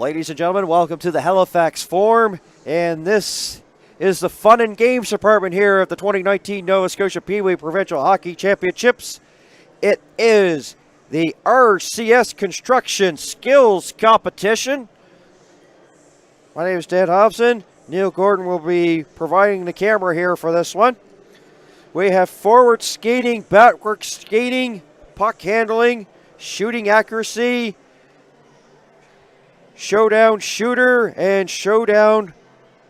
Ladies and gentlemen, welcome to the Halifax Forum, and this is the fun and games department here at the 2019 Nova Scotia PeeWee Provincial Hockey Championships. It is the RCS Construction Skills Competition. My name is Dan Hobson. Neil Gordon will be providing the camera here for this one. We have forward skating, backward skating, puck handling, shooting accuracy, showdown shooter, and showdown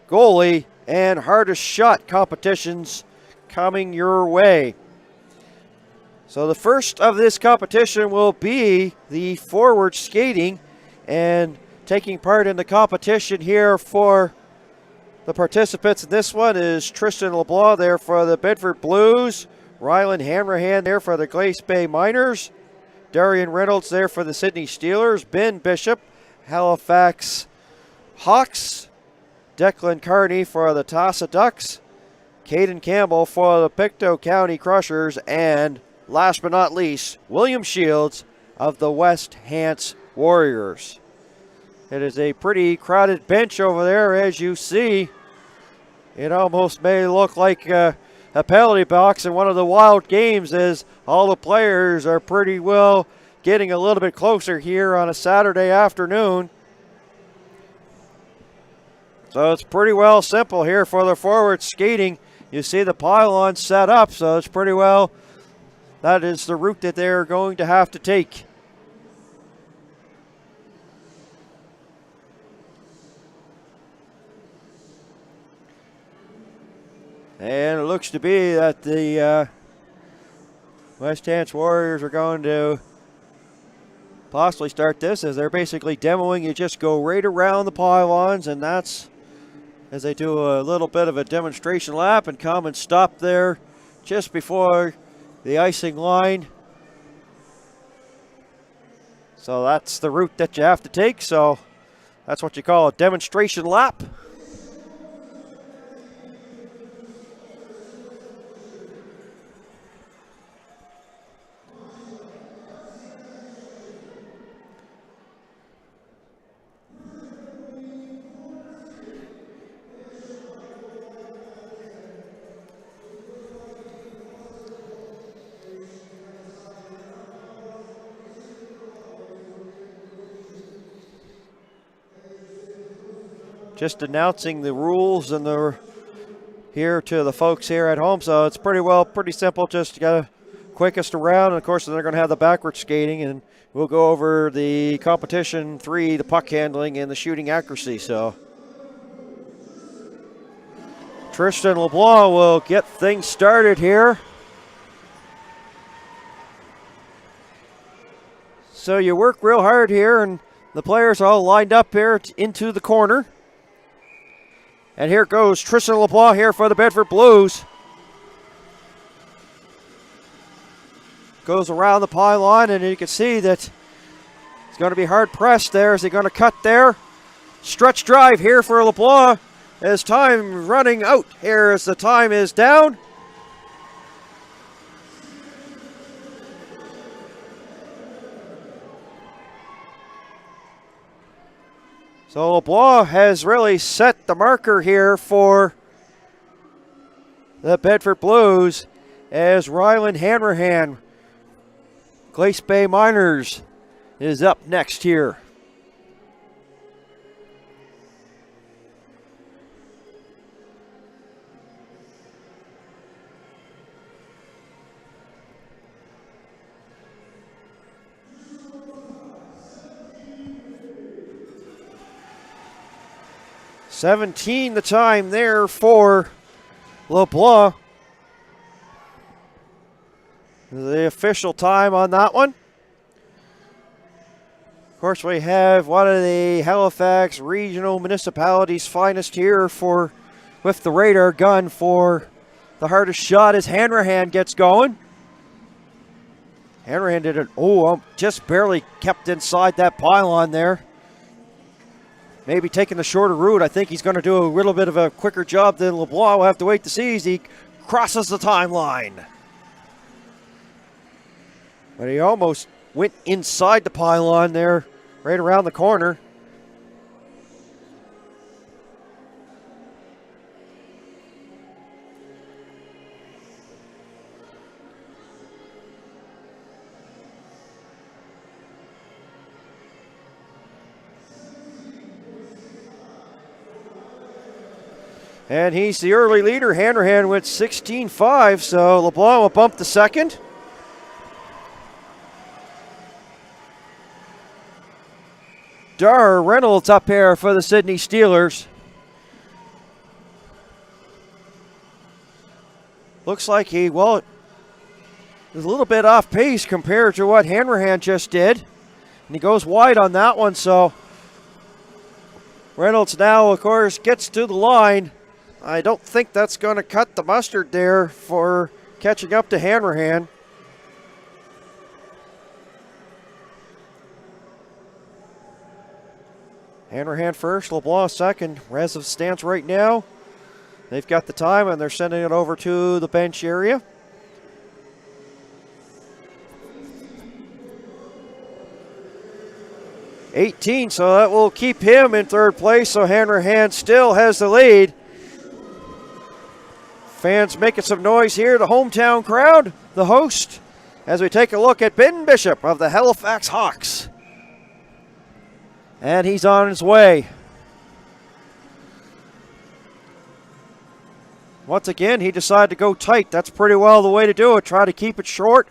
goalie, and hardest shot competitions coming your way. So the first of this competition will be the forward skating, and taking part in the competition here for the participants in this one is Tristan Leblanc there for the Bedford Blues, Ryland Hanrahan there for the Glace Bay Miners, Darian Reynolds there for the Sydney Steelers, Ben Bishop, Halifax Hawks, Declan Carney for the Tassa Ducks, Caden Campbell for the Pictou County Crushers, and last but not least, William Shields of the West Hants Warriors. It is a pretty crowded bench over there, as you see. It almost may look like a penalty box in one of the wild games, as all the players are pretty well getting a little bit closer here on a Saturday afternoon. So it's pretty well simple here for the forward skating. You see the pylon set up, so it's pretty well, that is the route that they're going to have to take. And it looks to be that the West Hants Warriors are going to possibly start this, as they're basically demoing. You just go right around the pylons, and that's as they do a little bit of a demonstration lap and come and stop there just before the icing line. So that's the route that you have to take. So that's what you call a demonstration lap. Just announcing the rules and the here to the folks here at home. So it's pretty simple. Just got quickest around, and of course they're going to have the backward skating, and we'll go over the competition 3, the puck handling and the shooting accuracy. So Tristan Leblanc will get things started here. So you work real hard here, and the players are all lined up here into the corner. And here goes Tristan Leblanc here for the Bedford Blues. Goes around the pylon, and you can see that he's going to be hard pressed there. Is he going to cut there? Stretch drive here for Leblanc. As time running out here as the time is down. So LeBlanc has really set the marker here for the Bedford Blues, as Ryland Hanrahan, Glace Bay Miners, is up next here. $17 the time there for LeBlanc. The official time on that one. Of course, we have one of the Halifax regional municipalities' finest here with the radar gun for the hardest shot as Hanrahan gets going. Hanrahan did just barely kept inside that pylon there. Maybe taking the shorter route. I think he's going to do a little bit of a quicker job than LeBlanc. We'll have to wait to see as he crosses the timeline. But he almost went inside the pylon there, right around the corner. And he's the early leader. Hanrahan went 16-5, so LeBlanc will bump to second. Dar Reynolds up here for the Sydney Steelers. Looks like he, is a little bit off pace compared to what Hanrahan just did. And he goes wide on that one, so Reynolds now, of course, gets to the line. I don't think that's going to cut the mustard there for catching up to Hanrahan. Hanrahan first, LeBlanc second. Rezev stands right now. They've got the time, and they're sending it over to the bench area. $18, so that will keep him in third place, so Hanrahan still has the lead. Fans making some noise here, the hometown crowd, the host, as we take a look at Ben Bishop of the Halifax Hawks. And he's on his way. Once again, he decided to go tight. That's pretty well the way to do it. Try to keep it short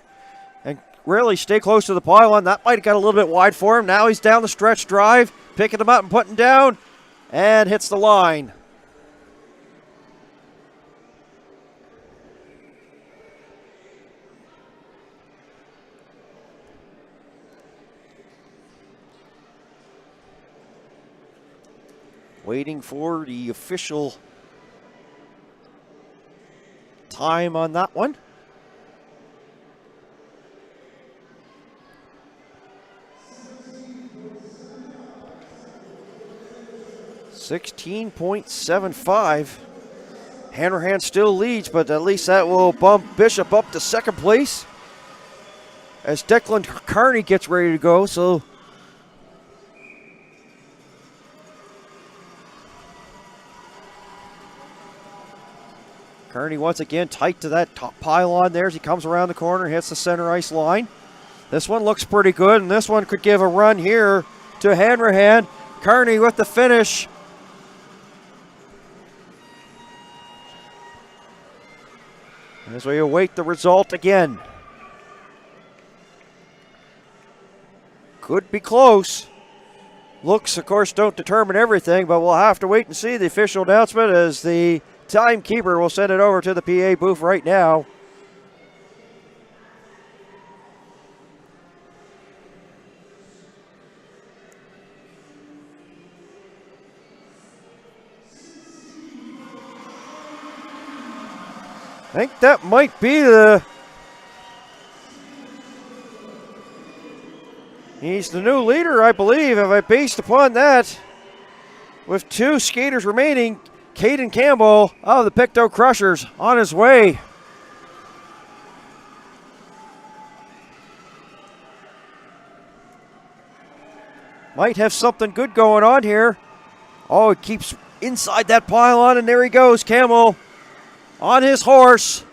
and really stay close to the pylon. That might have got a little bit wide for him. Now he's down the stretch drive, picking him up and putting down, and hits the line. Waiting for the official time on that one. $16.75. Hanrahan still leads, but at least that will bump Bishop up to second place as Declan Carney gets ready to go. So Kearney once again tight to that top pylon there as he comes around the corner, hits the center ice line. This one looks pretty good, and this one could give a run here to Hanrahan. Kearney with the finish. As we await the result again. Could be close. Looks, of course, don't determine everything, but we'll have to wait and see the official announcement as the timekeeper will send it over to the PA booth right now. I think that might be he's the new leader, I believe, if I based upon that. With 2 skaters remaining, Caden Campbell of the Pictou Crushers on his way. Might have something good going on here. Oh, it keeps inside that pylon, and there he goes, Campbell on his horse.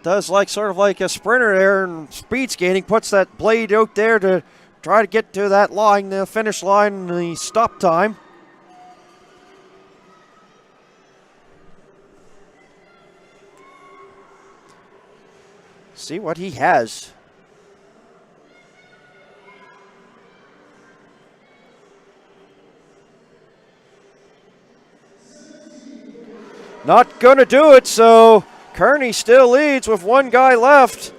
Does sort of like a sprinter there and speed skating, puts that blade out there to try to get to that line, the finish line, the stop time. See what he has. Not gonna do it, so Kearney still leads with 1 guy left.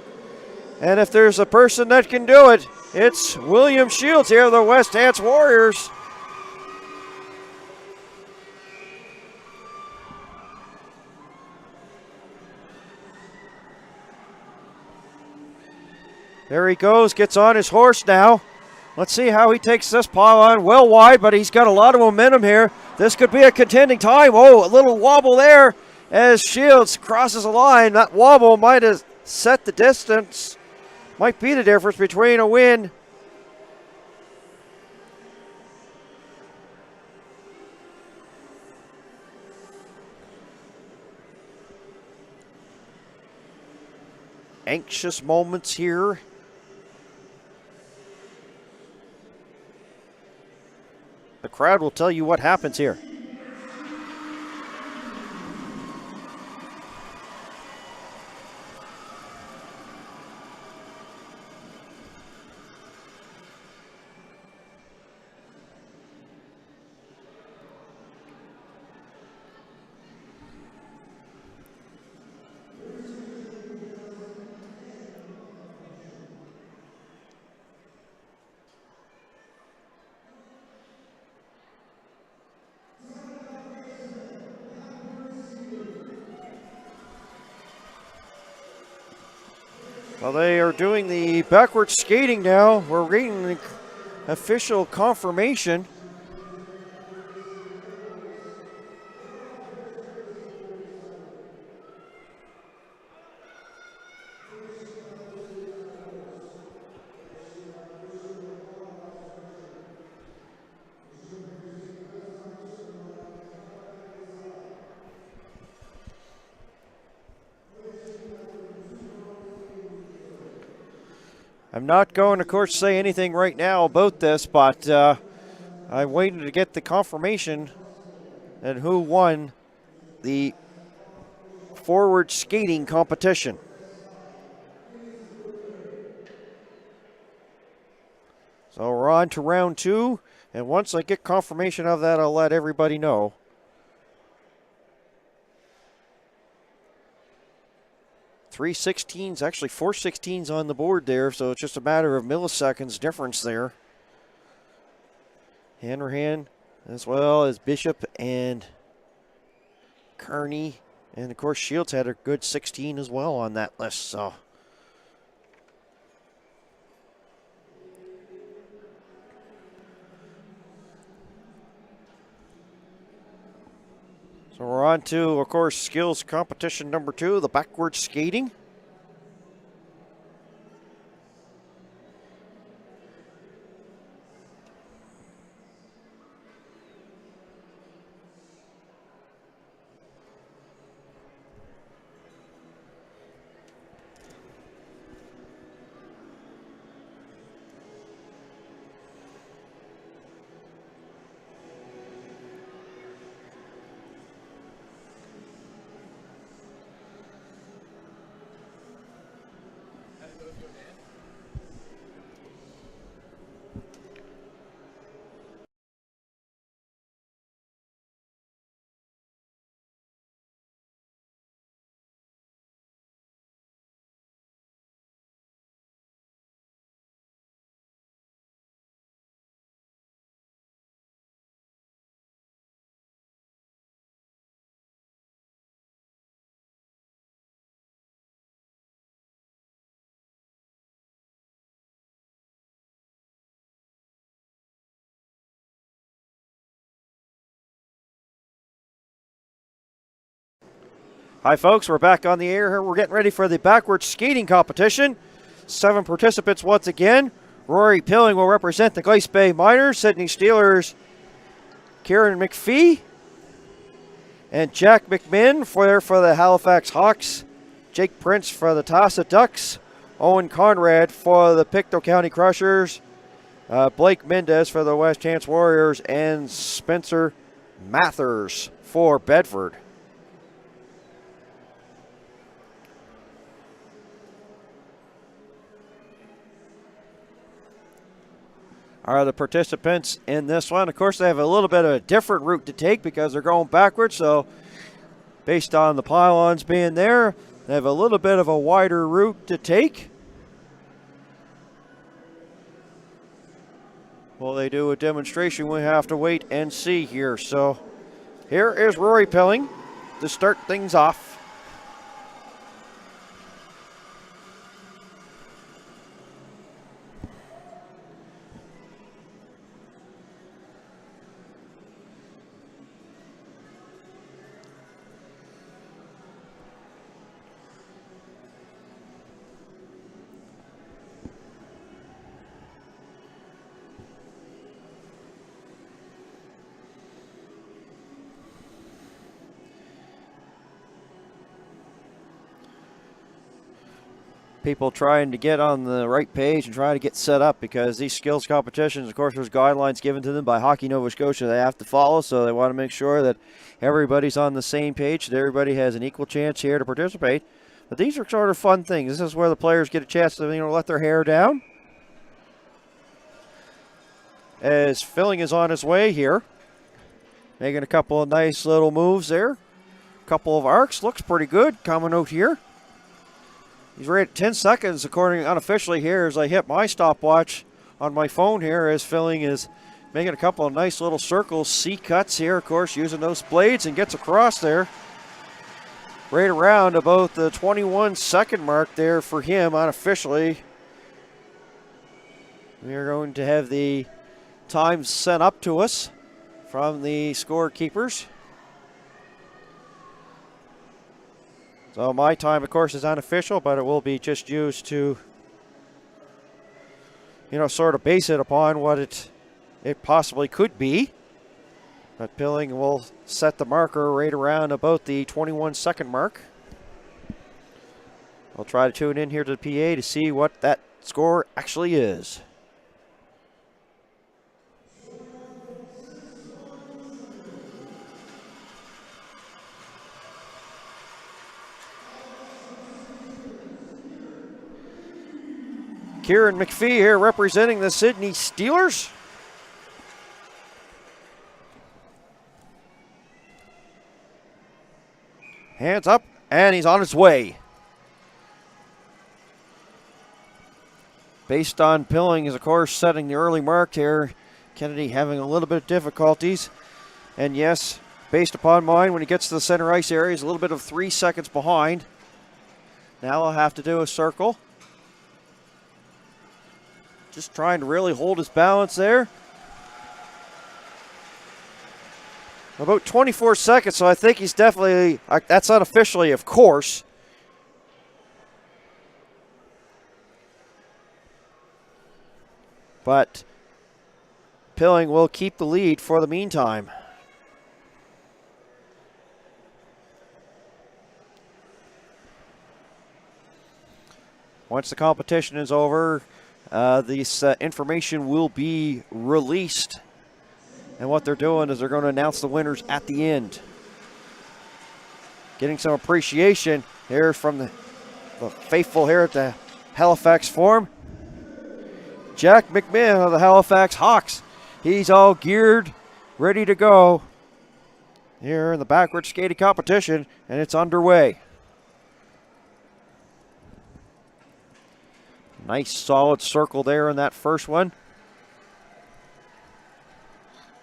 And if there's a person that can do it, it's William Shields here, the West Hants Warriors. There he goes, gets on his horse now. Let's see how he takes this pylon. Well wide, but he's got a lot of momentum here. This could be a contending time. Oh, a little wobble there as Shields crosses the line. That wobble might have set the distance. Might be the difference between a win. Anxious moments here. The crowd will tell you what happens here. Well, they are doing the backward skating now. We're getting the official confirmation. I'm not going, of course, to say anything right now about this, but I'm waiting to get the confirmation and who won the forward skating competition. So we're on to round 2, and once I get confirmation of that, I'll let everybody know. Three 16s, actually 4 16s on the board there, so it's just a matter of milliseconds difference there. Hanrahan, as well as Bishop and Kearney. And of course, Shields had a good 16 as well on that list, so. So we're on to, of course, skills competition number 2, the backward skating. Hi folks, we're back on the air here. We're getting ready for the backward skating competition. 7 participants once again. Rory Pilling will represent the Glace Bay Miners, Sydney Steelers, Kieran McPhee, and Jack McMinn for the Halifax Hawks, Jake Prince for the Tassa Ducks, Owen Conrad for the Pictou County Crushers, Blake Mendez for the West Chance Warriors, and Spencer Mathers for Bedford. Are the participants in this one. Of course, they have a little bit of a different route to take because they're going backwards. So based on the pylons being there, they have a little bit of a wider route to take. Will they do a demonstration? We have to wait and see here. So here is Rory Pilling to start things off. People trying to get on the right page and trying to get set up because these skills competitions, of course, there's guidelines given to them by Hockey Nova Scotia they have to follow, so they want to make sure that everybody's on the same page, that everybody has an equal chance here to participate. But these are sort of fun things. This is where the players get a chance to, let their hair down. As Filling is on his way here, making a couple of nice little moves there. A couple of arcs, looks pretty good coming out here. He's right at 10 seconds, according unofficially here, as I hit my stopwatch on my phone here, as Filling is making a couple of nice little circles, C cuts here, of course, using those blades and gets across there. right around about the 21-second mark there for him unofficially. We are going to have the times sent up to us from the scorekeepers. So my time, of course, is unofficial, but it will be just used to, sort of base it upon what it possibly could be. But Pilling will set the marker right around about the 21-second mark. I'll try to tune in here to the PA to see what that score actually is. Kieran McPhee here representing the Sydney Steelers. Hands up, and he's on his way. Based on Pilling is, of course, setting the early mark here. Kennedy having a little bit of difficulties. And yes, based upon mine, when he gets to the center ice area, he's a little bit of 3 seconds behind. Now I'll have to do a circle. Just trying to really hold his balance there. About 24 seconds, so I think he's definitely, that's unofficially, of course. But Pilling will keep the lead for the meantime. Once the competition is over, this information will be released. And what they're doing is they're going to announce the winners at the end. Getting some appreciation here from the faithful here at the Halifax Forum. Jack McMahon of the Halifax Hawks. He's all geared, ready to go here in the backward skating competition, and it's underway. Nice solid circle there in that first one.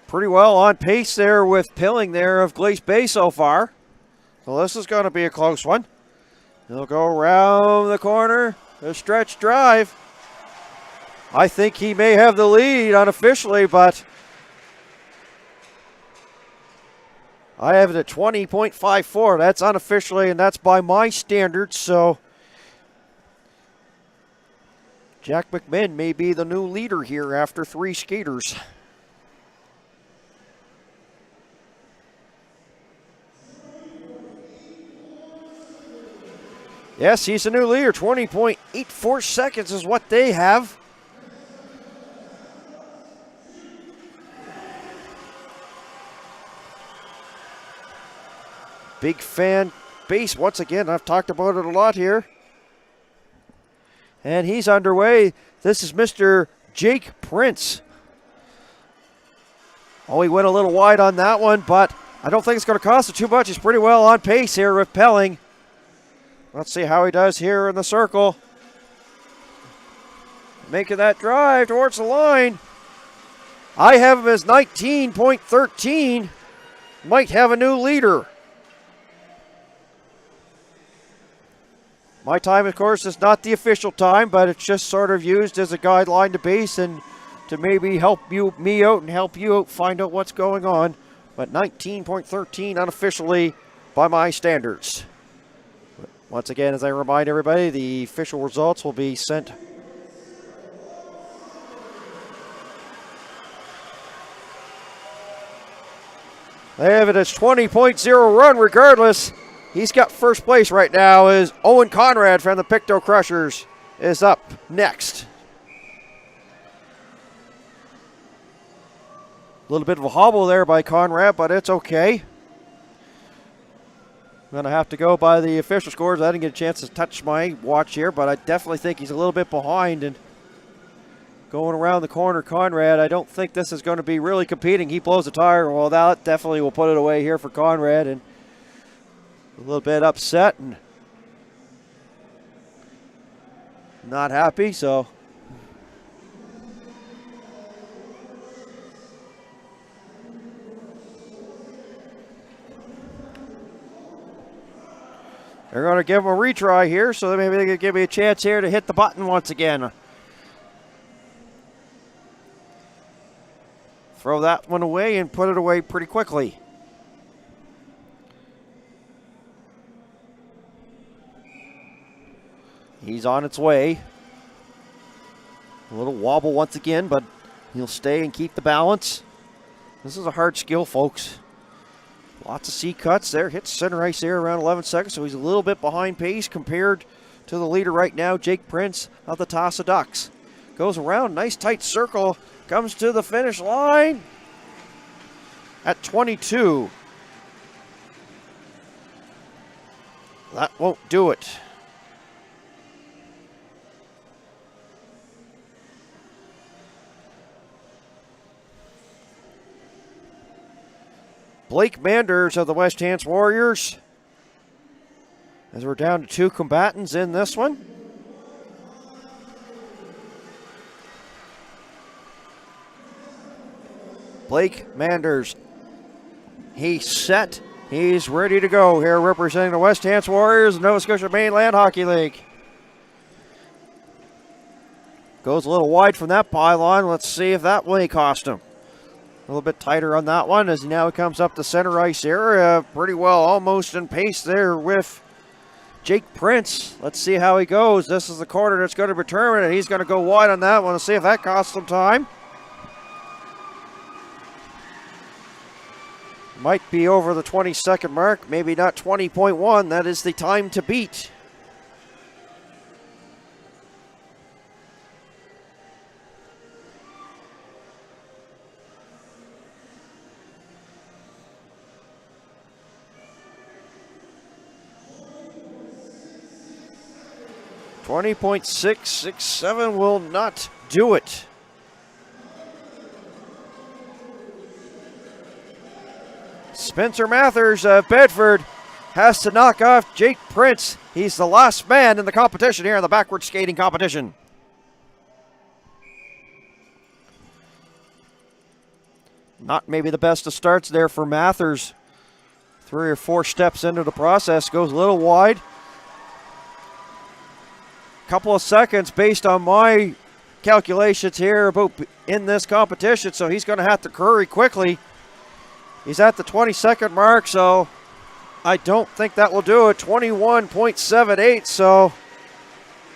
Pretty well on pace there with Pilling there of Glace Bay so far. So this is going to be a close one. He'll go around the corner, a stretch drive. I think he may have the lead unofficially, but I have it at 20.54. That's unofficially, and that's by my standards, so Jack McMahon may be the new leader here after 3 skaters. Yes, he's a new leader. 20.84 seconds is what they have. Big fan base once again. I've talked about it a lot here. And he's underway. This is Mr. Jake Prince. Oh, he went a little wide on that one, but I don't think it's going to cost him too much. He's pretty well on pace here with Pilling. Let's see how he does here in the circle. Making that drive towards the line. I have him as 19.13. Might have a new leader. My time, of course, is not the official time, but it's just sort of used as a guideline to base and to maybe help me out and help you out find out what's going on. But 19.13 unofficially by my standards. Once again, as I remind everybody, the official results will be sent. They have it as 20.0 run regardless. He's got first place right now is Owen Conrad from the Pictou Crushers is up next. A little bit of a hobble there by Conrad, but it's okay. I'm going to have to go by the official scores. I didn't get a chance to touch my watch here, but I definitely think he's a little bit behind. And going around the corner, Conrad, I don't think this is going to be really competing. He blows the tire. Well, that definitely will put it away here for Conrad. And a little bit upset and not happy, so. They're going to give him a retry here, so maybe they can give me a chance here to hit the button once again. Throw that one away and put it away pretty quickly. He's on its way. A little wobble once again, but he'll stay and keep the balance. This is a hard skill, folks. Lots of C cuts there. Hits center ice there around 11 seconds, so he's a little bit behind pace compared to the leader right now, Jake Prince of the Tossa Ducks. Goes around, nice tight circle, comes to the finish line at 22. That won't do it. Blake Manders of the West Hants Warriors, as we're down to 2 combatants in this one. Blake Manders, he's set, he's ready to go here representing the West Hants Warriors, Nova Scotia Mainland Hockey League. Goes a little wide from that pylon. Let's see if that may cost him. A little bit tighter on that one as now he comes up the center ice area. Pretty well almost in pace there with Jake Prince. Let's see how he goes. This is the corner that's going to determine it. He's going to go wide on that one. Let's see if that costs him time. Might be over the 20-second mark. Maybe not 20.1. That is the time to beat. .667 will not do it. Spencer Mathers of Bedford has to knock off Jake Prince. He's the last man in the competition here in the backward skating competition. Not maybe the best of starts there for Mathers. 3 or 4 steps into the process, goes a little wide. Couple of seconds based on my calculations here about in this competition, so he's going to have to hurry quickly. He's at the 20-second mark, so I don't think that will do it. 21.78, so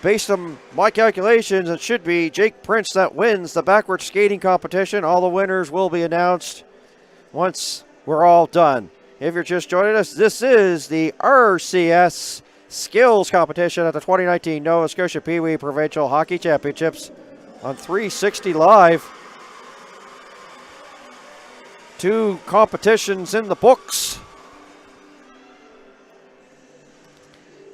based on my calculations, it should be Jake Prince that wins the backward skating competition. All the winners will be announced once we're all done. If you're just joining us, this is the RCS Skills Competition at the 2019 Nova Scotia PeeWee Provincial Hockey Championships on 360 Live. 2 competitions in the books.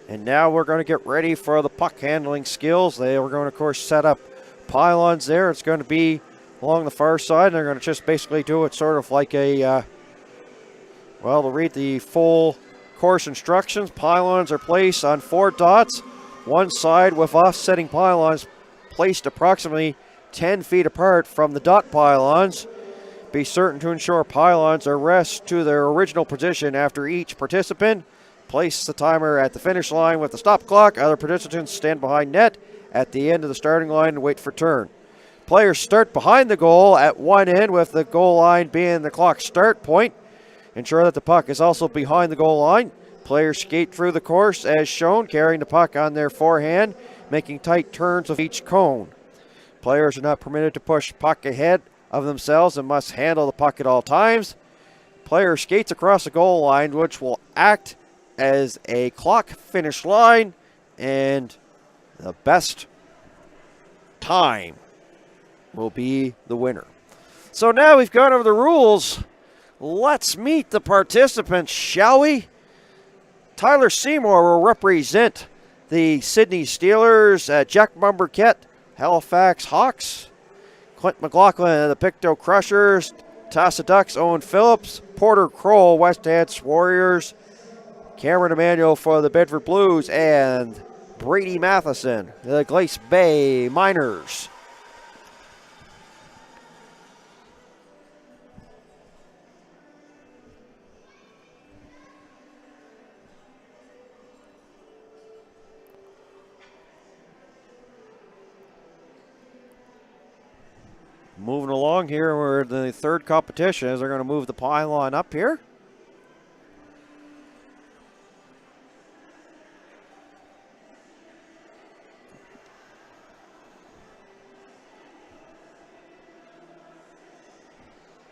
And now we're going to get ready for the puck handling skills. They are going to, of course, set up pylons there. It's going to be along the far side. And they're going to just basically do it sort of like a, well, to read the full course instructions. Pylons are placed on 4 dots, one side with offsetting pylons placed approximately 10 feet apart from the dot pylons. Be certain to ensure pylons are rest to their original position after each participant. Place the timer at the finish line with the stop clock. Other participants stand behind net at the end of the starting line and wait for turn. Players start behind the goal at one end, with the goal line being the clock start point. Ensure that the puck is also behind the goal line. Players skate through the course as shown, carrying the puck on their forehand, making tight turns of each cone. Players are not permitted to push puck ahead of themselves and must handle the puck at all times. Player skates across the goal line, which will act as a clock finish line, and the best time will be the winner. So now we've gone over the rules. Let's meet the participants, shall we? Tyler Seymour will represent the Sydney Steelers, Jack Mumberket, Halifax Hawks, Clint McLaughlin, the Pictou Crushers, Tossa Ducks, Owen Phillips, Porter Kroll, West Hants Warriors, Cameron Emanuel for the Bedford Blues, and Brady Matheson, the Glace Bay Miners. moving along here. We're in the third competition as they're going to move the pylon up here.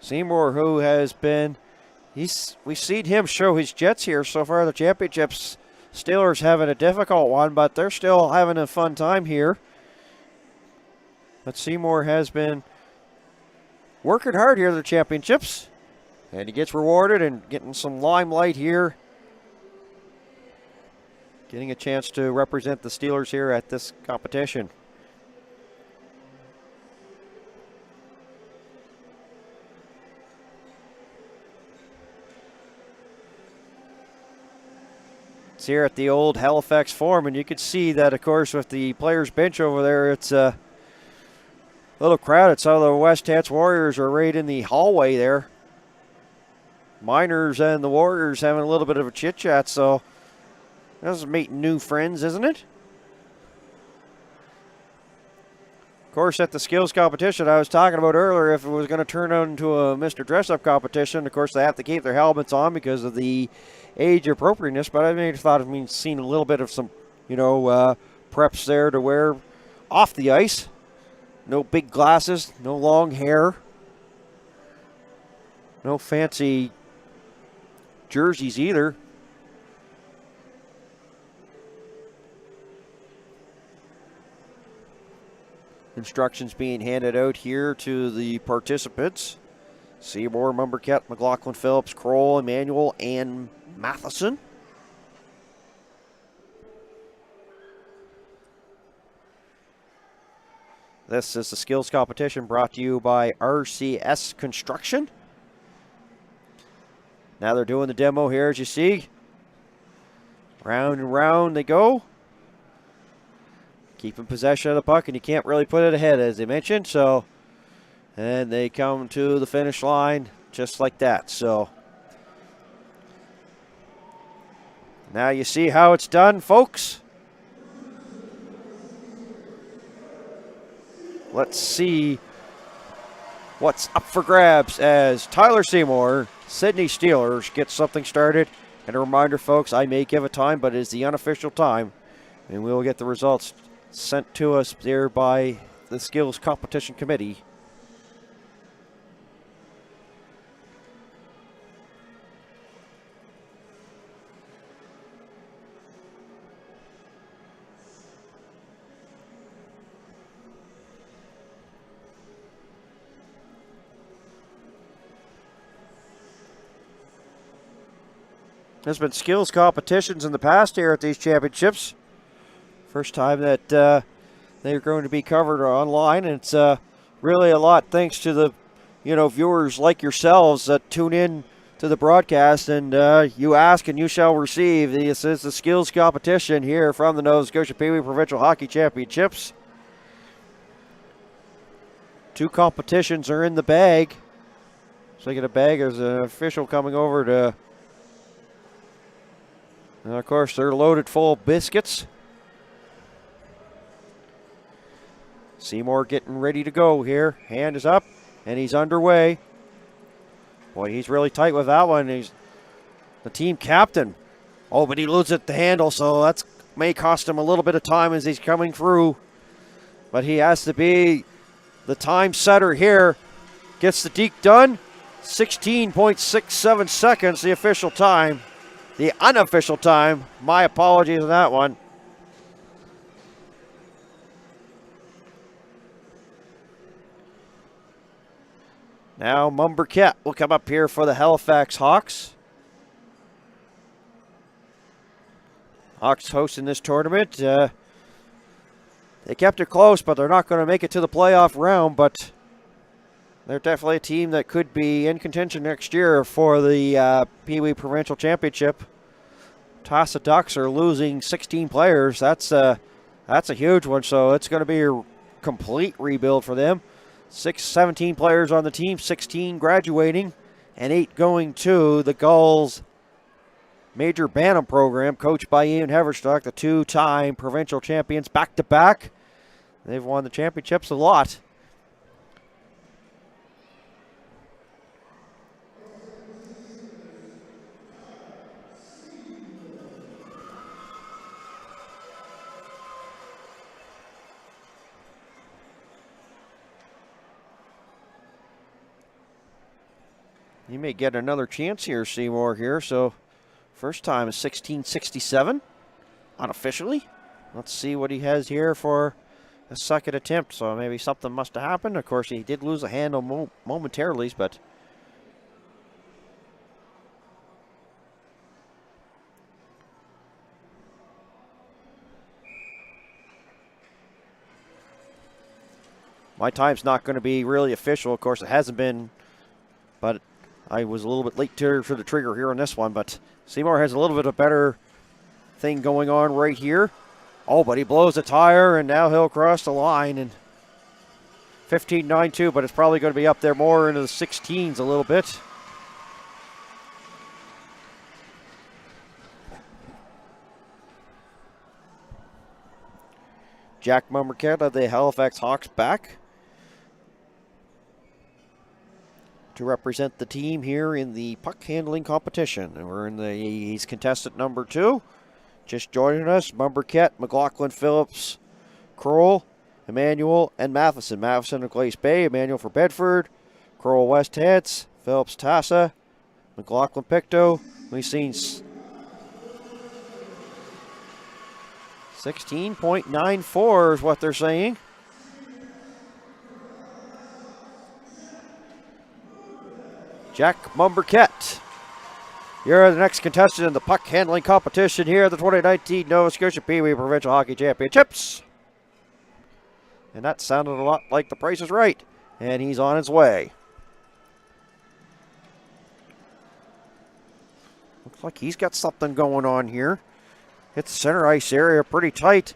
Seymour, who has been, we've seen him show his jets here so far. The championships, Steelers having a difficult one, but they're still having a fun time here. But Seymour has been working hard here at the championships, and he gets rewarded and getting some limelight here. Getting a chance to represent the Steelers here at this competition. It's here at the old Halifax Forum, and you can see that, of course, with the players' bench over there, it's a little crowded. Some of the West Hats Warriors are right in the hallway there. Miners and the Warriors having a little bit of a chit-chat, so this is meeting new friends, isn't it? Of course, at the skills competition I was talking about earlier, if it was going to turn into a Mr. Dress-Up competition, of course, they have to keep their helmets on because of the age appropriateness, but I thought I've seen a little bit of some, preps there to wear off the ice. No big glasses, no long hair, no fancy jerseys either. Instructions being handed out here to the participants. Seymour, Mumberket, McLaughlin, Phillips, Kroll, Emmanuel, and Matheson. This is the skills competition brought to you by RCS Construction. Now they're doing the demo here, as you see. Round and round they go. Keeping possession of the puck, and you can't really put it ahead, as they mentioned. So, and they come to the finish line just like that. So, now you see how it's done, folks. Let's see what's up for grabs as Tyler Seymour, Sydney Steelers, gets something started. And a reminder, folks, I may give a time, but it is the unofficial time, and we will get the results sent to us there by the Skills Competition Committee. There's been skills competitions in the past here at these championships. First time that they're going to be covered online, and it's really a lot thanks to the viewers like yourselves that tune in to the broadcast, and you ask and you shall receive. This is the skills competition here from the Nova Scotia Pee-wee Provincial Hockey Championships. 2 competitions are in the bag. So I get a bag as an official coming over to. And of course, they're loaded full of biscuits. Seymour getting ready to go here. Hand is up, and he's underway. Boy, he's really tight with that one. He's the team captain. Oh, but he loses at the handle, so that may cost him a little bit of time as he's coming through. But he has to be the time setter here. Gets the deke done. 16.67 seconds, the official time. The unofficial time. My apologies on that one. Now Mumberket will come up here for the Halifax Hawks. Hawks hosting this tournament. They kept it close, but they're not going to make it to the playoff round, but they're definitely a team that could be in contention next year for the Pee-wee Provincial Championship. Tossa Ducks are losing 16 players. That's a huge one, so it's going to be a complete rebuild for them. 17 players on the team, 16 graduating, and 8 going to the Gulls Major Bantam program, coached by Ian Heverstock, the 2-time provincial champions back-to-back. They've won the championships a lot. You may get another chance here, Seymour, here. So, first time is 1667, unofficially. Let's see what he has here for a second attempt. So, maybe something must have happened. Of course, he did lose a handle momentarily, but... My time's not going to be really official. Of course, it hasn't been, but I was a little bit late to the trigger here on this one. But Seymour has a little bit of better thing going on right here. Oh, but he blows the tire, and now he'll cross the line. And 15.92, but it's probably going to be up there more into the 16s a little bit. Jack Mumbercat of the Halifax Hawks back to represent the team here in the puck handling competition. And we're in he's contestant number 2. Just joining us, Mumbercat, McLaughlin, Phillips, Kroll, Emmanuel, and Matheson. Matheson of Glace Bay, Emmanuel for Bedford, Kroll West Heads, Phillips Tassa, McLaughlin Pictou. We've seen 16.94 is what they're saying. Jack Mumbercat, you're the next contestant in the puck handling competition here at the 2019 Nova Scotia PeeWee Provincial Hockey Championships. And that sounded a lot like The Price is Right. And he's on his way. Looks like he's got something going on here. Hits the center ice area pretty tight.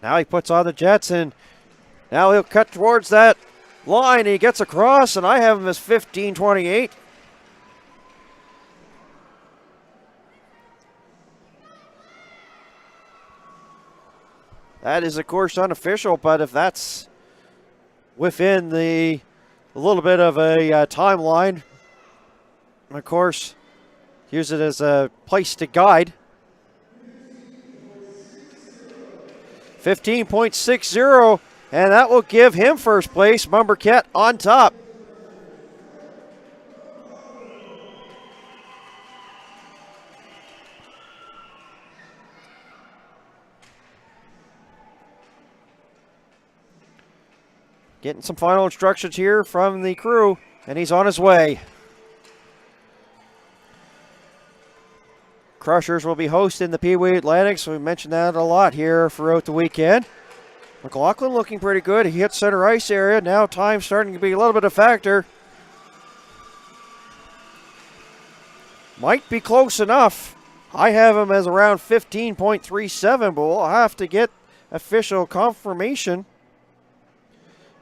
Now he puts on the Jets, and now he'll cut towards that line. And he gets across, and I have him as 15.28. That is, of course, unofficial, but if that's within a little bit of a timeline, of course, use it as a place to guide. 15.60, and that will give him first place. Mumbercat on top. Getting some final instructions here from the crew, and he's on his way. Crushers will be hosting the PeeWee Atlantics. We mentioned that a lot here throughout the weekend. McLaughlin looking pretty good. He hits center ice area. Now time starting to be a little bit of a factor. Might be close enough. I have him as around 15.37, but we'll have to get official confirmation.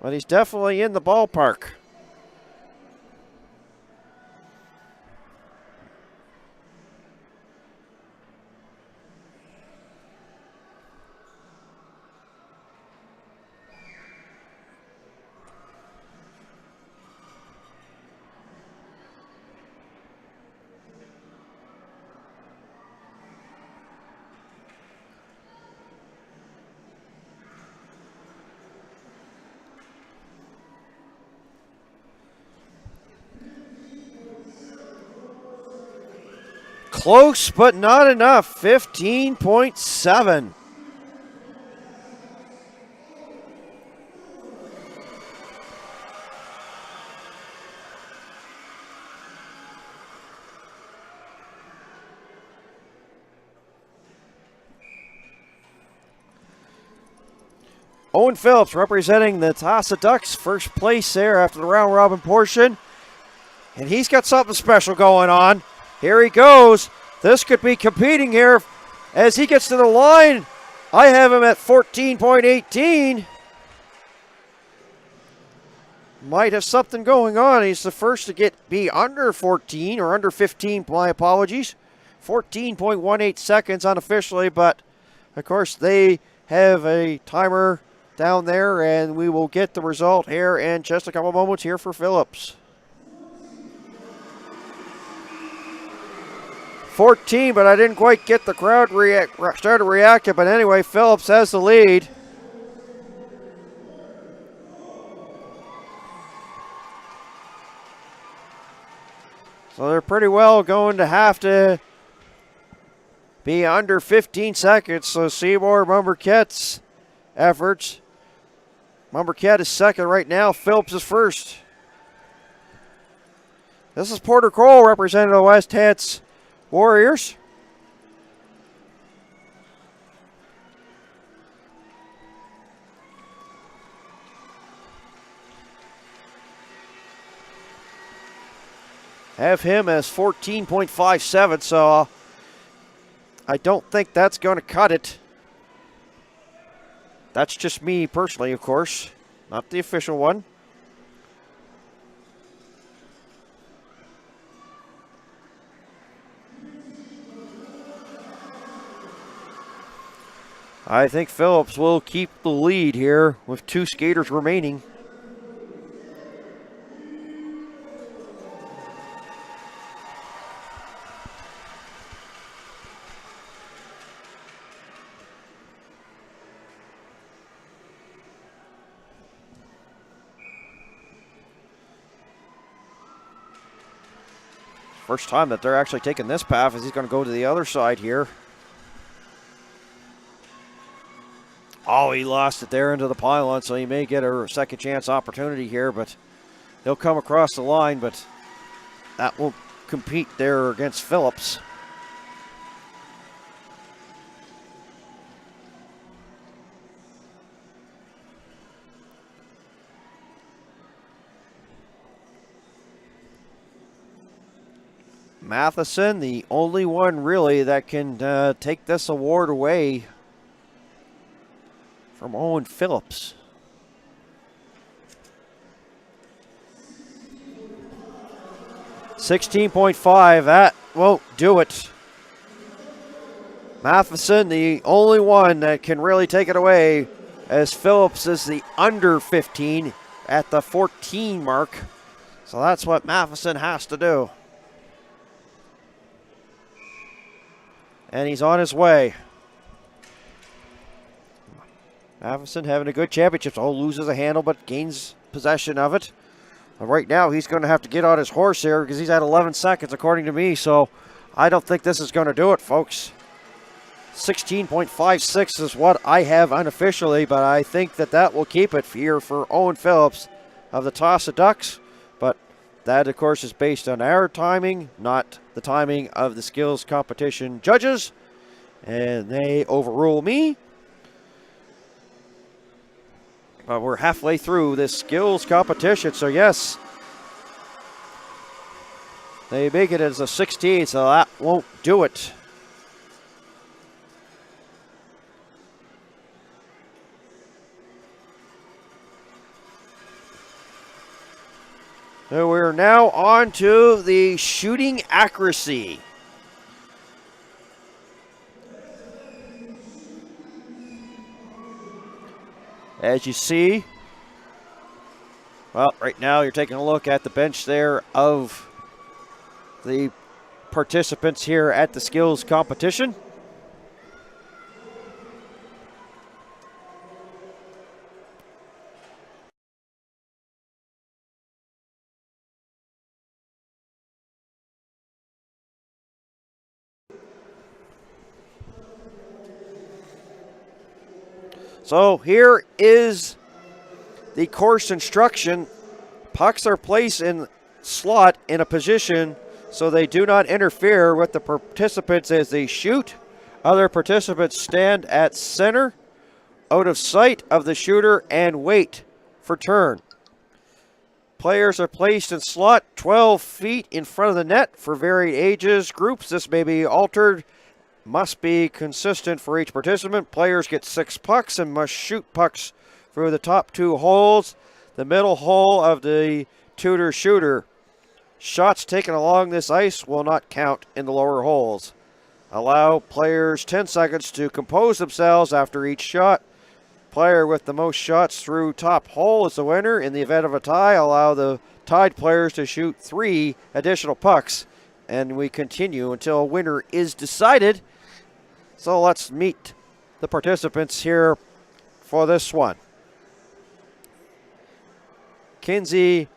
But he's definitely in the ballpark. Close, but not enough. 15.7. Owen Phillips representing the Tassa Ducks, first place there after the round robin portion. And he's got something special going on. Here he goes. This could be competing here as he gets to the line. I have him at 14.18. Might have something going on. He's the first to be under 14 or under 15, my apologies. 14.18 seconds unofficially, but of course they have a timer down there, and we will get the result here in just a couple moments here for Phillips. 14, but I didn't quite get the crowd started reacting. But anyway, Phillips has the lead. So they're pretty well going to have to be under 15 seconds. So Seymour Mumberquet's efforts. Mumberquet is second right now. Phillips is first. This is Porter Cole representing the West Hants Warriors. Have him as 14.57, so I don't think that's going to cut it. That's just me personally, of course, not the official one. I think Phillips will keep the lead here with 2 skaters remaining. First time that they're actually taking this path, as he's going to go to the other side here. Oh, he lost it there into the pylon, so he may get a second chance opportunity here, but he'll come across the line, but that won't compete there against Phillips. Matheson, the only one really that can take this award away from Owen Phillips. $16.5, that won't do it. Matheson, the only one that can really take it away, as Phillips is the under 15 at the 14 mark. So that's what Matheson has to do. And he's on his way. Matheson having a good championship. Oh, loses a handle but gains possession of it. But right now he's going to have to get on his horse here because he's at 11 seconds according to me. So I don't think this is going to do it, folks. 16.56 is what I have unofficially, but I think that that will keep it here for Owen Phillips of the Toss of Ducks. But that, of course, is based on our timing, not the timing of the skills competition judges. And they overrule me. But we're halfway through this skills competition, so yes. They make it as a 16, so that won't do it. So we're now on to the shooting accuracy. As you see, well, right now you're taking a look at the bench there of the participants here at the skills competition. So here is the course instruction. Pucks are placed in slot in a position so they do not interfere with the participants as they shoot. Other participants stand at center, out of sight of the shooter, and wait for turn. Players are placed in slot 12 feet in front of the net for varied ages, groups. This may be altered. Must be consistent for each participant. Players get 6 pucks and must shoot pucks through the top 2 holes, the middle hole of the tutor shooter. Shots taken along this ice will not count in the lower holes. Allow players 10 seconds to compose themselves after each shot. Player with the most shots through top hole is the winner. In the event of a tie, allow the tied players to shoot 3 additional pucks. And we continue until a winner is decided. So let's meet the participants here for this one. Kinsey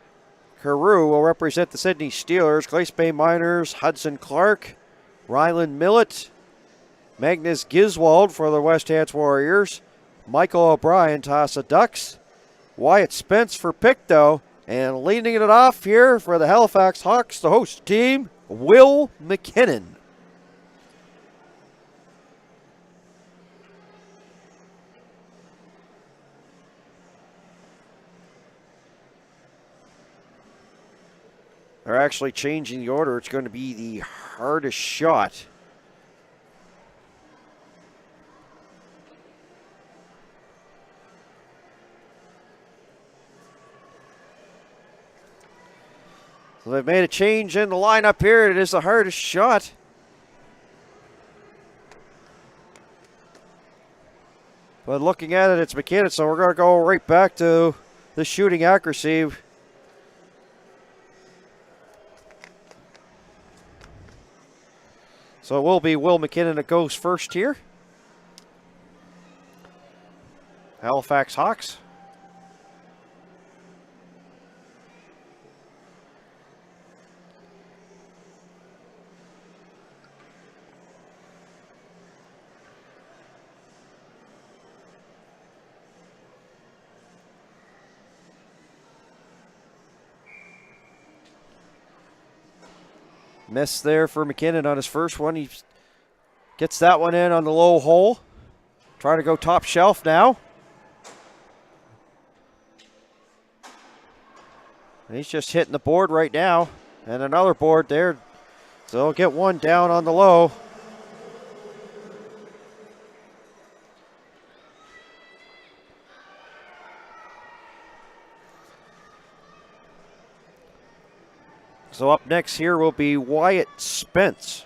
Carew will represent the Sydney Steelers. Glace Bay Miners, Hudson Clark, Ryland Millett, Magnus Giswald for the West Hants Warriors, Michael O'Brien, Tassa Ducks, Wyatt Spence for Pictou, and leading it off here for the Halifax Hawks, the host team, Will McKinnon. They're actually changing the order. It's going to be the hardest shot. So they've made a change in the lineup here. It is the hardest shot. But looking at it, it's McKinnon, so we're going to go right back to the shooting accuracy. So it will be Will McKinnon that goes first here. Halifax Hawks. Miss there for McKinnon on his first one. He gets that one in on the low hole. Trying to go top shelf now. And he's just hitting the board right now. And another board there. So he'll get one down on the low. So up next here will be Wyatt Spence.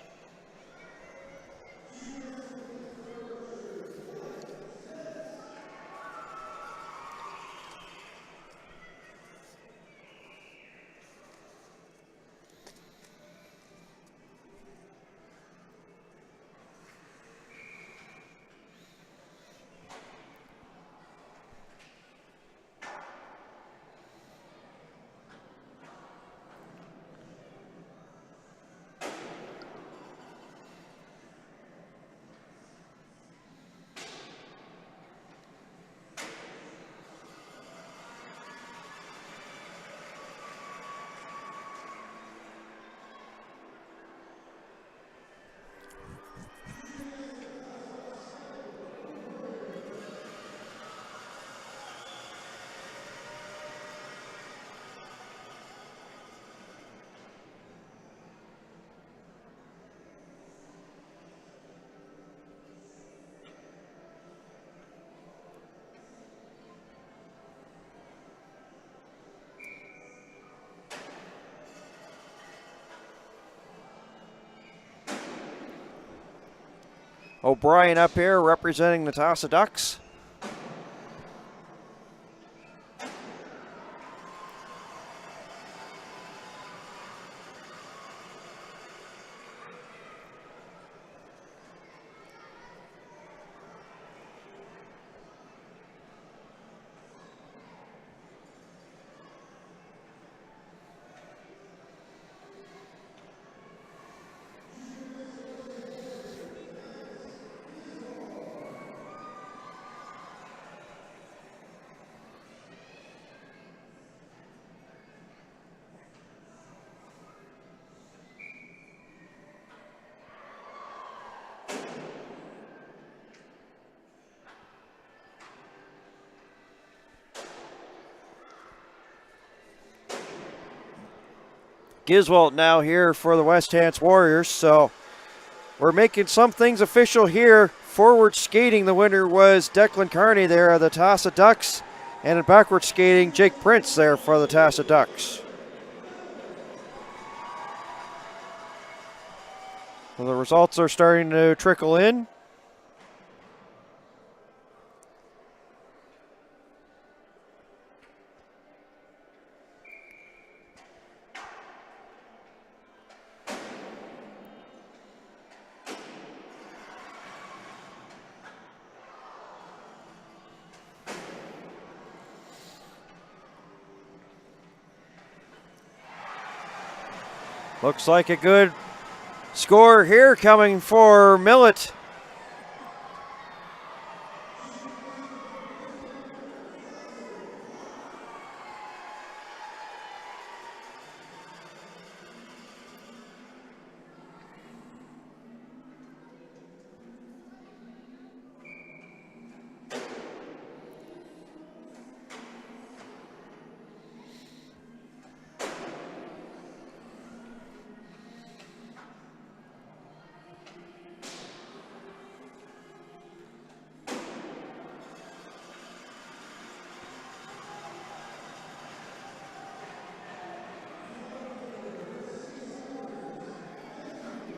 O'Brien up here representing the Tassa Ducks. Giswald now here for the West Hants Warriors. So we're making some things official here. Forward skating, the winner was Declan Carney there of the Tassa Ducks. And in backward skating, Jake Prince there for the Tassa Ducks. So the results are starting to trickle in. Looks like a good score here coming for Millet.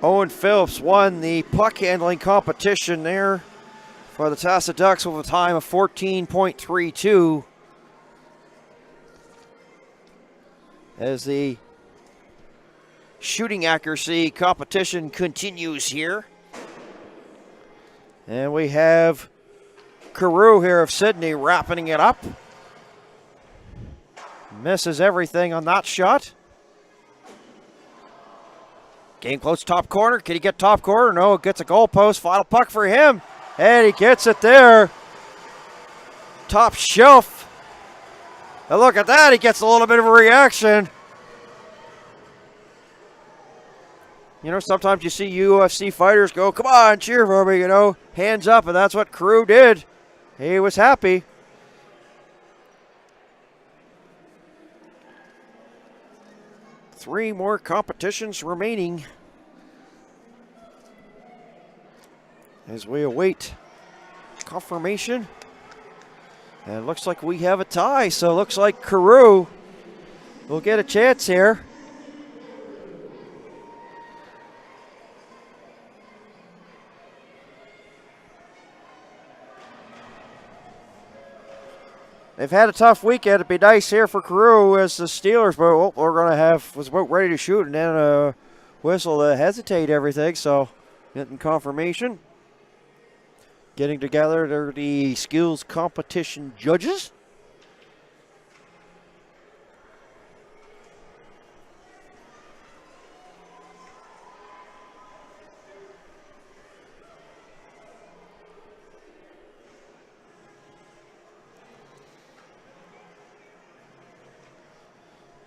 Owen Phillips won the puck handling competition there for the Tassa Ducks with a time of 14.32. As the shooting accuracy competition continues here. And we have Carew here of Sydney wrapping it up. Misses everything on that shot. Game close, top corner. Can he get top corner? No, gets a goal post. Final puck for him. And he gets it there. Top shelf. And look at that. He gets a little bit of a reaction. You know, sometimes you see UFC fighters go, come on, cheer for me, you know, hands up. And that's what Carew did. He was happy. Three more competitions remaining as we await confirmation. And it looks like we have a tie, so it looks like Carew will get a chance here. They've had a tough weekend. It'd be nice here for Carew as the Steelers, but we're going to have, was about ready to shoot and then a whistle to hesitate everything. So getting confirmation. Getting together, they're the skills competition judges.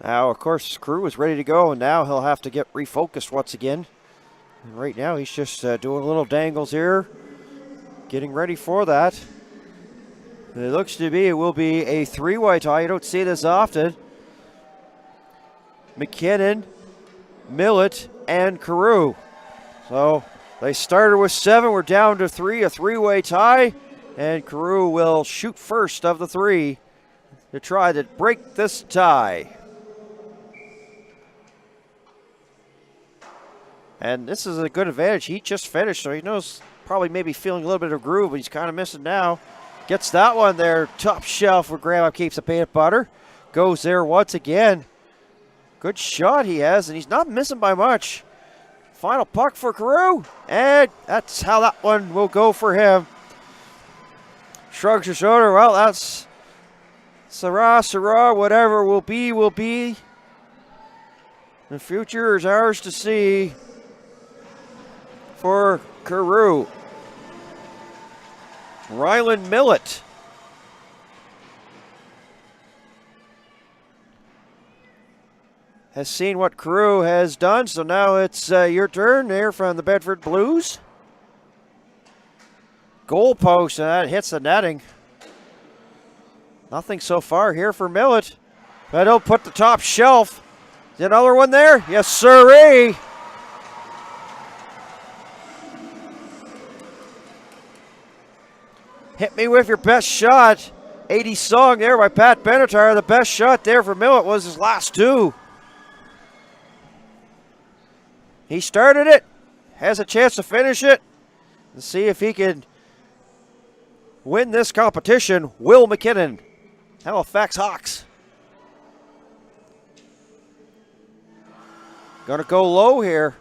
Now, of course, Carew is ready to go, and now he'll have to get refocused once again. And right now, he's just doing little dangles here, getting ready for that. And it looks to be, it will be a three-way tie. You don't see this often. McKinnon, Millet, and Carew. So they started with 7. We're down to 3, a three-way tie. And Carew will shoot first of the 3 to try to break this tie. And this is a good advantage. He just finished, so he knows probably maybe feeling a little bit of groove, but he's kind of missing now. Gets that one there, top shelf where Graham keeps the peanut butter. Goes there once again. Good shot he has, and he's not missing by much. Final puck for Carew, and that's how that one will go for him. Shrugs his shoulder, well, that's Sarah, whatever will be, will be. The future is ours to see for Carew. Ryland Millet. Has seen what Carew has done, so now it's your turn there from the Bedford Blues. Goal post, and that hits the netting. Nothing so far here for Millet. But he'll put the top shelf. Is another one there? Yes, sirree. Hit me with your best shot. 80 song there by Pat Benatar. The best shot there for Millet was his last 2. He started it, has a chance to finish it, and see if he can win this competition. Will McKinnon, Halifax Hawks. Gonna go low here.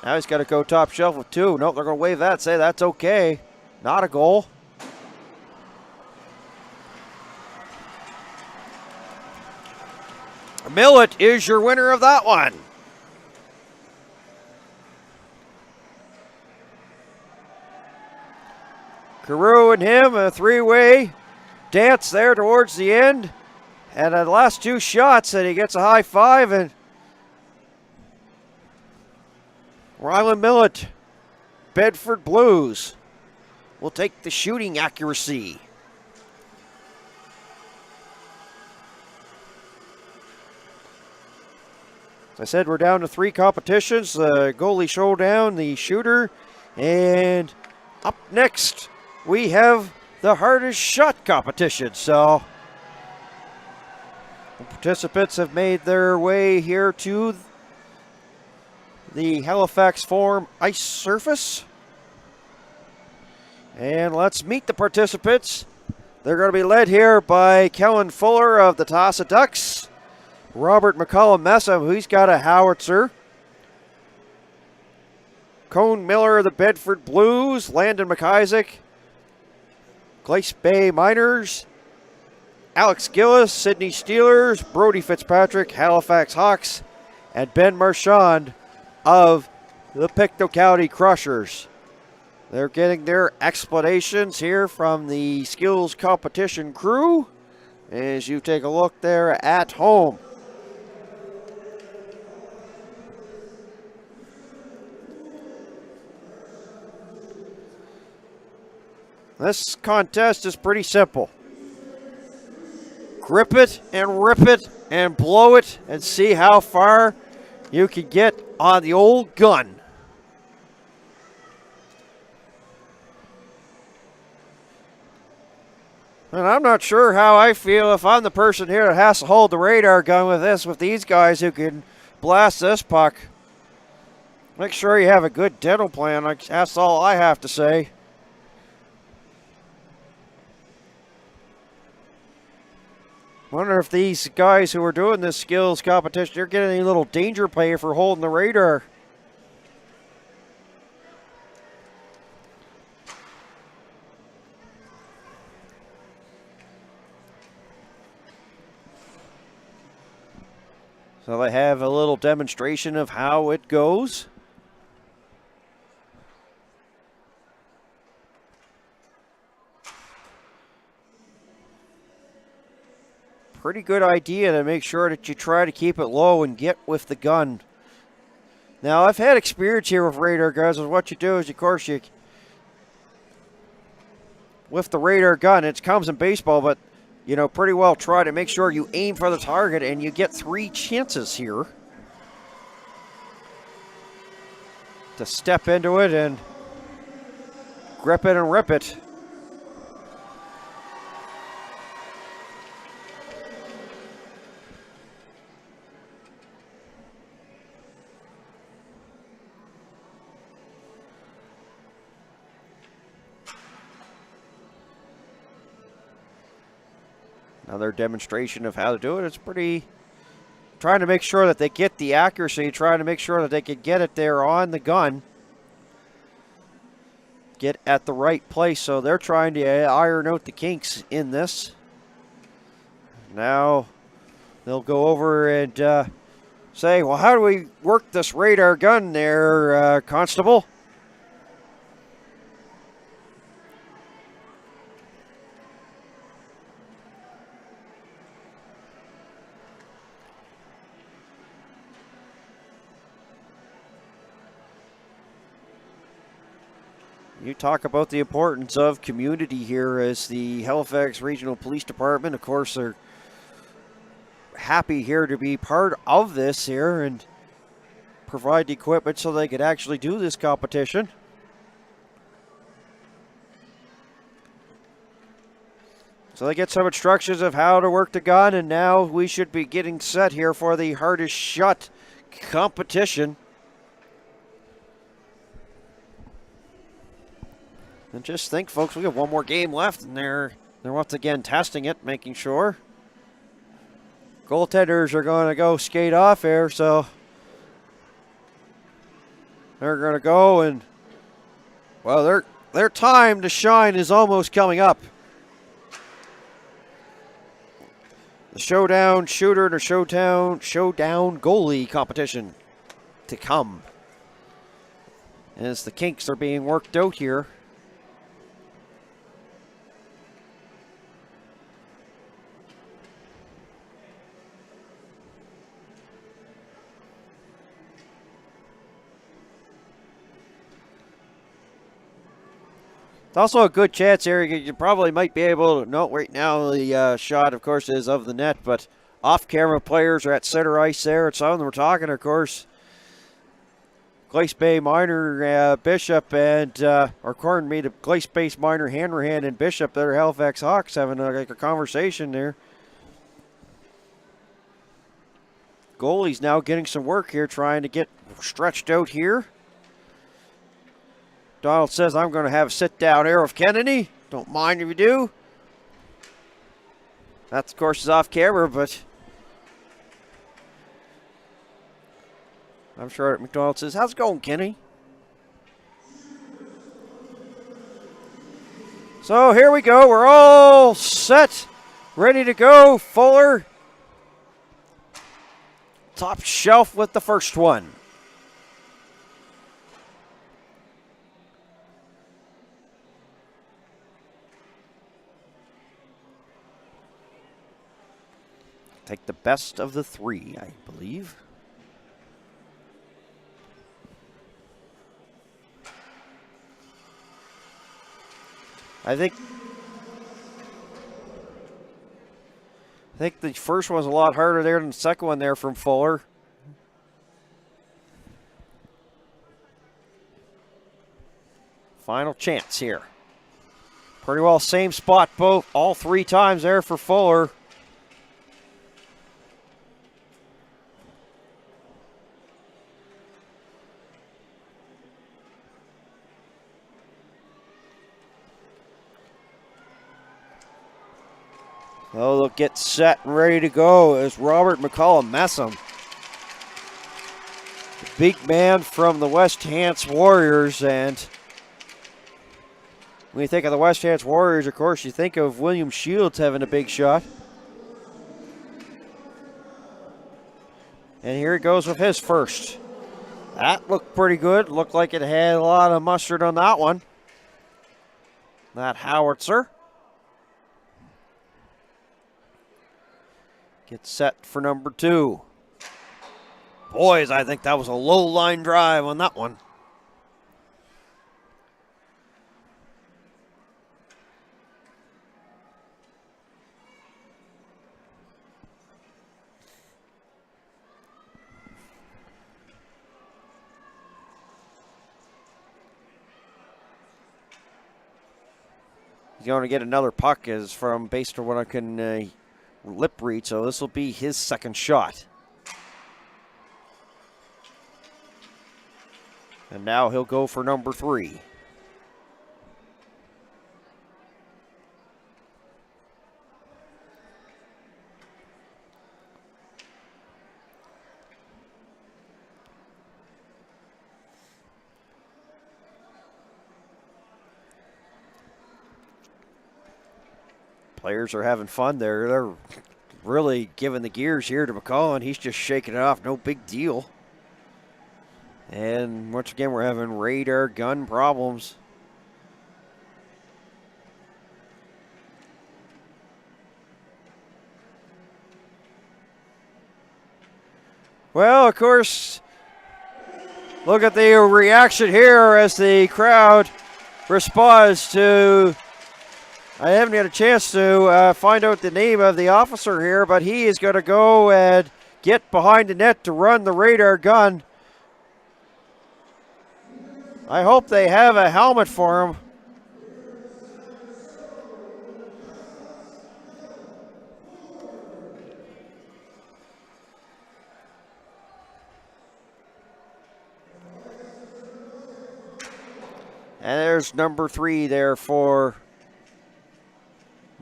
Now he's got to go top shelf with 2. Nope, they're going to wave that, say that's okay. Not a goal. Millet is your winner of that one. Carew and him, a three-way dance there towards the end. And the last two shots, and he gets a high five, and Ryland Millet, Bedford Blues, will take the shooting accuracy. As I said, we're down to 3 competitions, the goalie showdown, the shooter, and up next we have the hardest shot competition. So the participants have made their way here to the Halifax Forum ice surface. And let's meet the participants. They're going to be led here by Kellen Fuller of the Tassa Ducks, Robert McCollum Messam, who's got a howitzer, Cone Miller of the Bedford Blues, Landon McIsaac, Glace Bay Miners, Alex Gillis, Sydney Steelers, Brody Fitzpatrick, Halifax Hawks, and Ben Marchand of the Pictou County Crushers. They're getting their explanations here from the skills competition crew as you take a look there at home. This contest is pretty simple. Grip it and rip it and blow it and see how far you can get on the old gun. And I'm not sure how I feel if I'm the person here that has to hold the radar gun with these guys who can blast this puck. Make sure you have a good dental plan. That's all I have to say. Wonder if these guys who are doing this skills competition, they're getting any little danger pay for holding the radar. So they have a little demonstration of how it goes. Pretty good idea to make sure that you try to keep it low and get with the gun. Now, I've had experience here with radar guns, and what you do is, of course, you with the radar gun, it comes in baseball, but you know, pretty well try to make sure you aim for the target, and you get 3 chances here to step into it and grip it and rip it. Another demonstration of how to do it. It's pretty, trying to make sure that they get the accuracy, trying to make sure that they can get it there on the gun. Get at the right place. So they're trying to iron out the kinks in this. Now they'll go over and say, well, how do we work this radar gun there, Constable? You talk about the importance of community here as the Halifax Regional Police Department. Of course, they're happy here to be part of this here and provide the equipment so they could actually do this competition. So they get some instructions of how to work the gun, and now we should be getting set here for the hardest shot competition. And just think, folks, we have one more game left, and they're once again testing it, making sure. Goaltenders are going to go skate off here, so they're going to go, and well, their time to shine is almost coming up. the Showdown Shooter to Showdown Goalie competition to come. As the kinks are being worked out here. It's also a good chance here. You probably might be able to, no, right now the shot, of course, is of the net, but off-camera players are at center ice there. Some of them are talking, of course. Glace Bay Minor Bishop and, or pardon me, the Glace Bay Minor Hanrahan and Bishop, that are Halifax Hawks, having like a conversation there. Goalie's now getting some work here, trying to get stretched out here. Donald says, I'm going to have a sit-down arrow of Kennedy. Don't mind if you do. That, of course, is off camera, but I'm sure McDonald says, how's it going, Kenny? So here we go. We're all set, ready to go. Fuller, top shelf with the first one. Take the best of the three, I believe. I think the first one's a lot harder there than the second one there from Fuller. Final chance here. Pretty well same spot all three times there for Fuller. Oh, they'll get set and ready to go as Robert McCollum Messam. The big man from the West Hants Warriors. And when you think of the West Hants Warriors, of course, you think of William Shields having a big shot. And here he goes with his first. That looked pretty good. Looked like it had a lot of mustard on that one. That howitzer. Gets set for number two. Boys, I think that was a low line drive on that one. He's going to get another puck is from based on what I can lip read, so this will be his second shot. And now he'll go for number three. Players are having fun there. They're really giving the gears here to McCollum. He's just shaking it off. No big deal. And once again, we're having radar gun problems. Well, of course, look at the reaction here as the crowd responds to... I haven't had a chance to find out the name of the officer here, but he is going to go and get behind the net to run the radar gun. I hope they have a helmet for him. And there's number three there for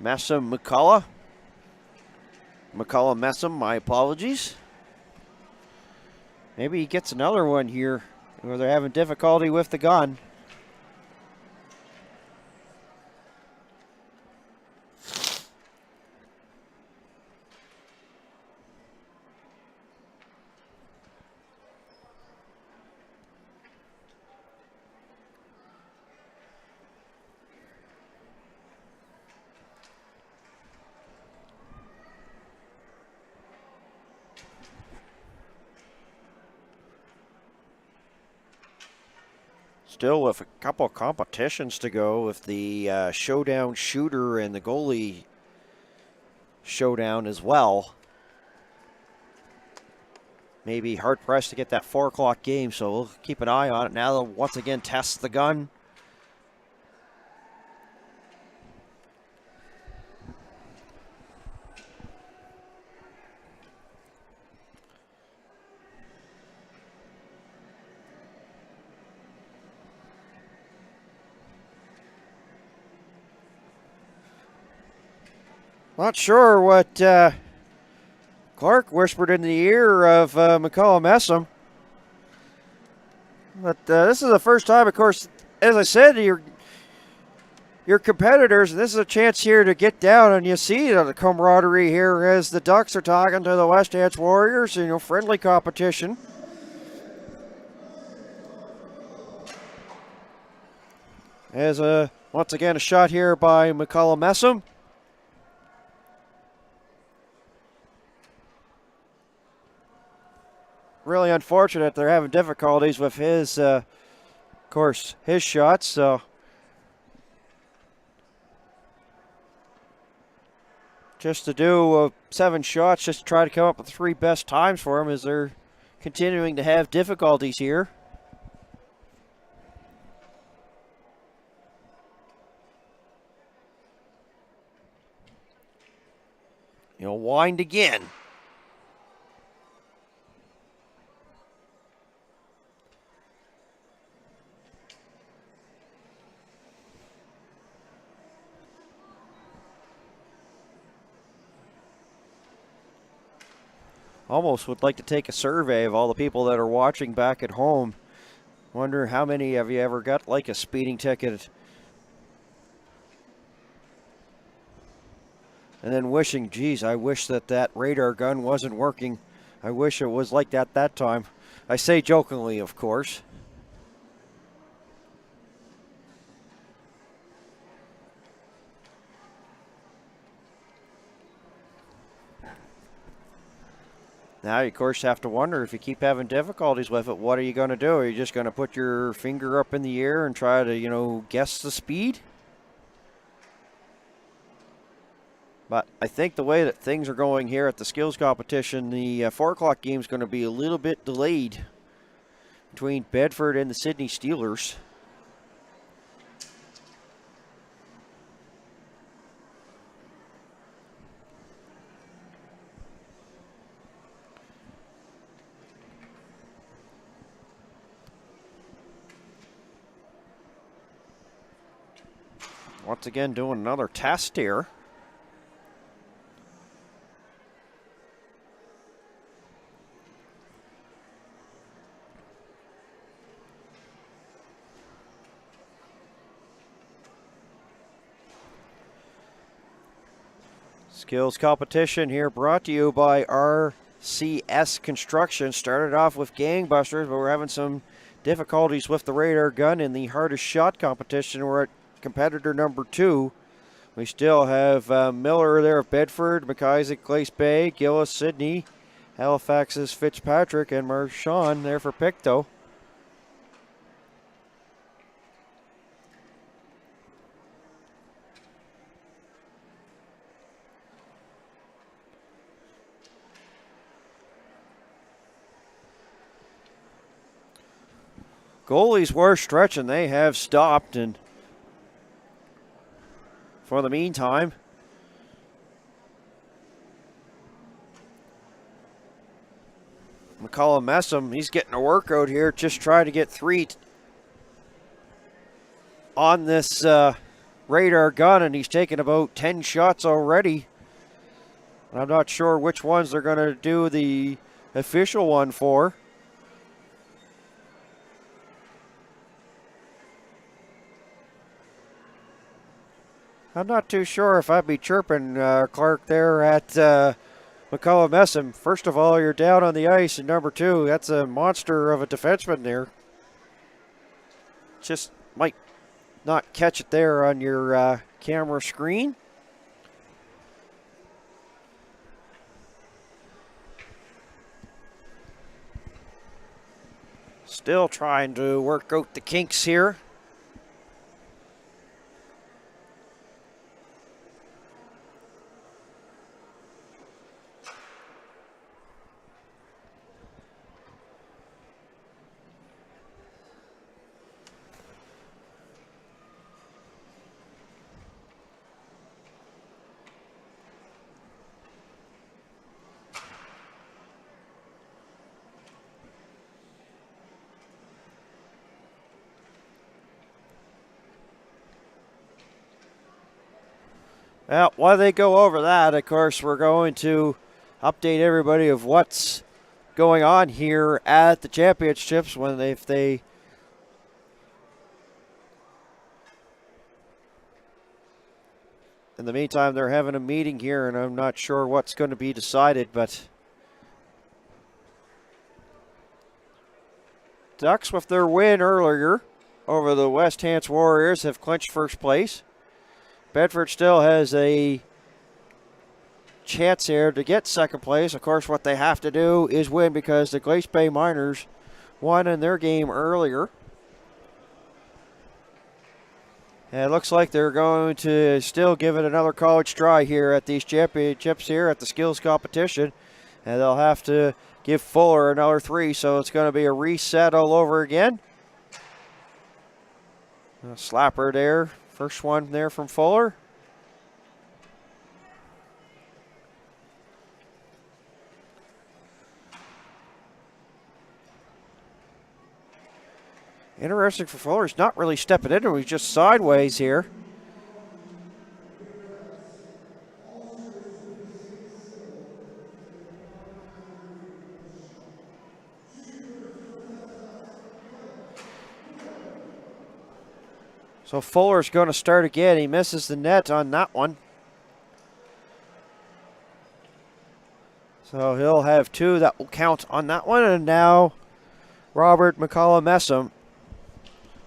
Messam McCullough. McCullough Messam, my apologies. Maybe he gets another one here where they're having difficulty with the gun. Still with a couple of competitions to go with the Showdown shooter and the goalie showdown as well. Maybe hard-pressed to get that 4 o'clock game, so we'll keep an eye on it. Now they'll once again test the gun. Not sure what Clark whispered in the ear of McCullough Messam. But this is the first time, of course, as I said, your competitors, and this is a chance here to get down, and you see the camaraderie here as the Ducks are talking to the West Hants Warriors, friendly competition. As once again a shot here by McCullough Messam. Really unfortunate they're having difficulties with his, of course, his shots. So just to do 7 shots, just to try to come up with 3 best times for him as they're continuing to have difficulties here. Wind again. Almost would like to take a survey of all the people that are watching back at home. Wonder how many have you ever got like a speeding ticket? And then wishing, geez, I wish that radar gun wasn't working. I wish it was like that time. I say jokingly, of course. Now, you, of course, have to wonder if you keep having difficulties with it, what are you going to do? Are you just going to put your finger up in the air and try to, guess the speed? But I think the way that things are going here at the skills competition, the 4 o'clock game is going to be a little bit delayed between Bedford and the Sydney Steelers. Once again, doing another test here. Skills competition here brought to you by RCS Construction. Started off with gangbusters, but we're having some difficulties with the radar gun in the hardest shot competition. We're at competitor number 2. We still have Miller there of Bedford, McIsaac, Glace Bay, Gillis, Sydney, Halifax's Fitzpatrick, and Marchand there for Pictou. Goalies were stretching. They have stopped, and for the meantime, McCullough Messam, he's getting a workout here, just trying to get 3 on this radar gun, and he's taken about 10 shots already. I'm not sure which ones they're going to do the official one for. I'm not too sure if I'd be chirping Clark there at McCullough Messam. First of all, you're down on the ice, and number 2, that's a monster of a defenseman there. Just might not catch it there on your camera screen. Still trying to work out the kinks here. Well, while they go over that, of course, we're going to update everybody of what's going on here at the championships if they in the meantime, they're having a meeting here, and I'm not sure what's going to be decided, but Ducks, with their win earlier over the West Hants Warriors, have clinched first place. Bedford still has a chance here to get second place. Of course, what they have to do is win because the Glace Bay Miners won in their game earlier. And it looks like they're going to still give it another college try here at these championships here at the skills competition. And they'll have to give Fuller another 3, so it's going to be a reset all over again. A slapper there. First one there from Fuller. Interesting for Fuller. He's not really stepping into it. He's just sideways here. So Fuller's going to start again. He misses the net on that one. So he'll have 2 that will count on that one. And now Robert McCollum-Messam,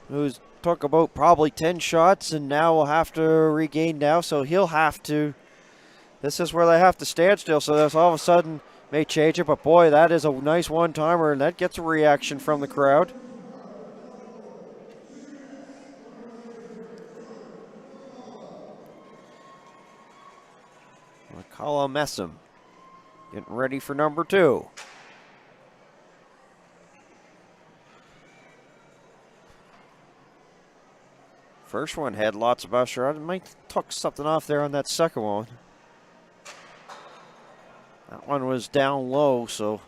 who's took about probably 10 shots and now will have to regain now. So he'll have to, this is where they have to stand still. So that's all of a sudden may change it. But boy, that is a nice one-timer, and that gets a reaction from the crowd. McCollum-Messam getting ready for number 2. First one had lots of pressure. I might tuck something off there on that second one. That one was down low, so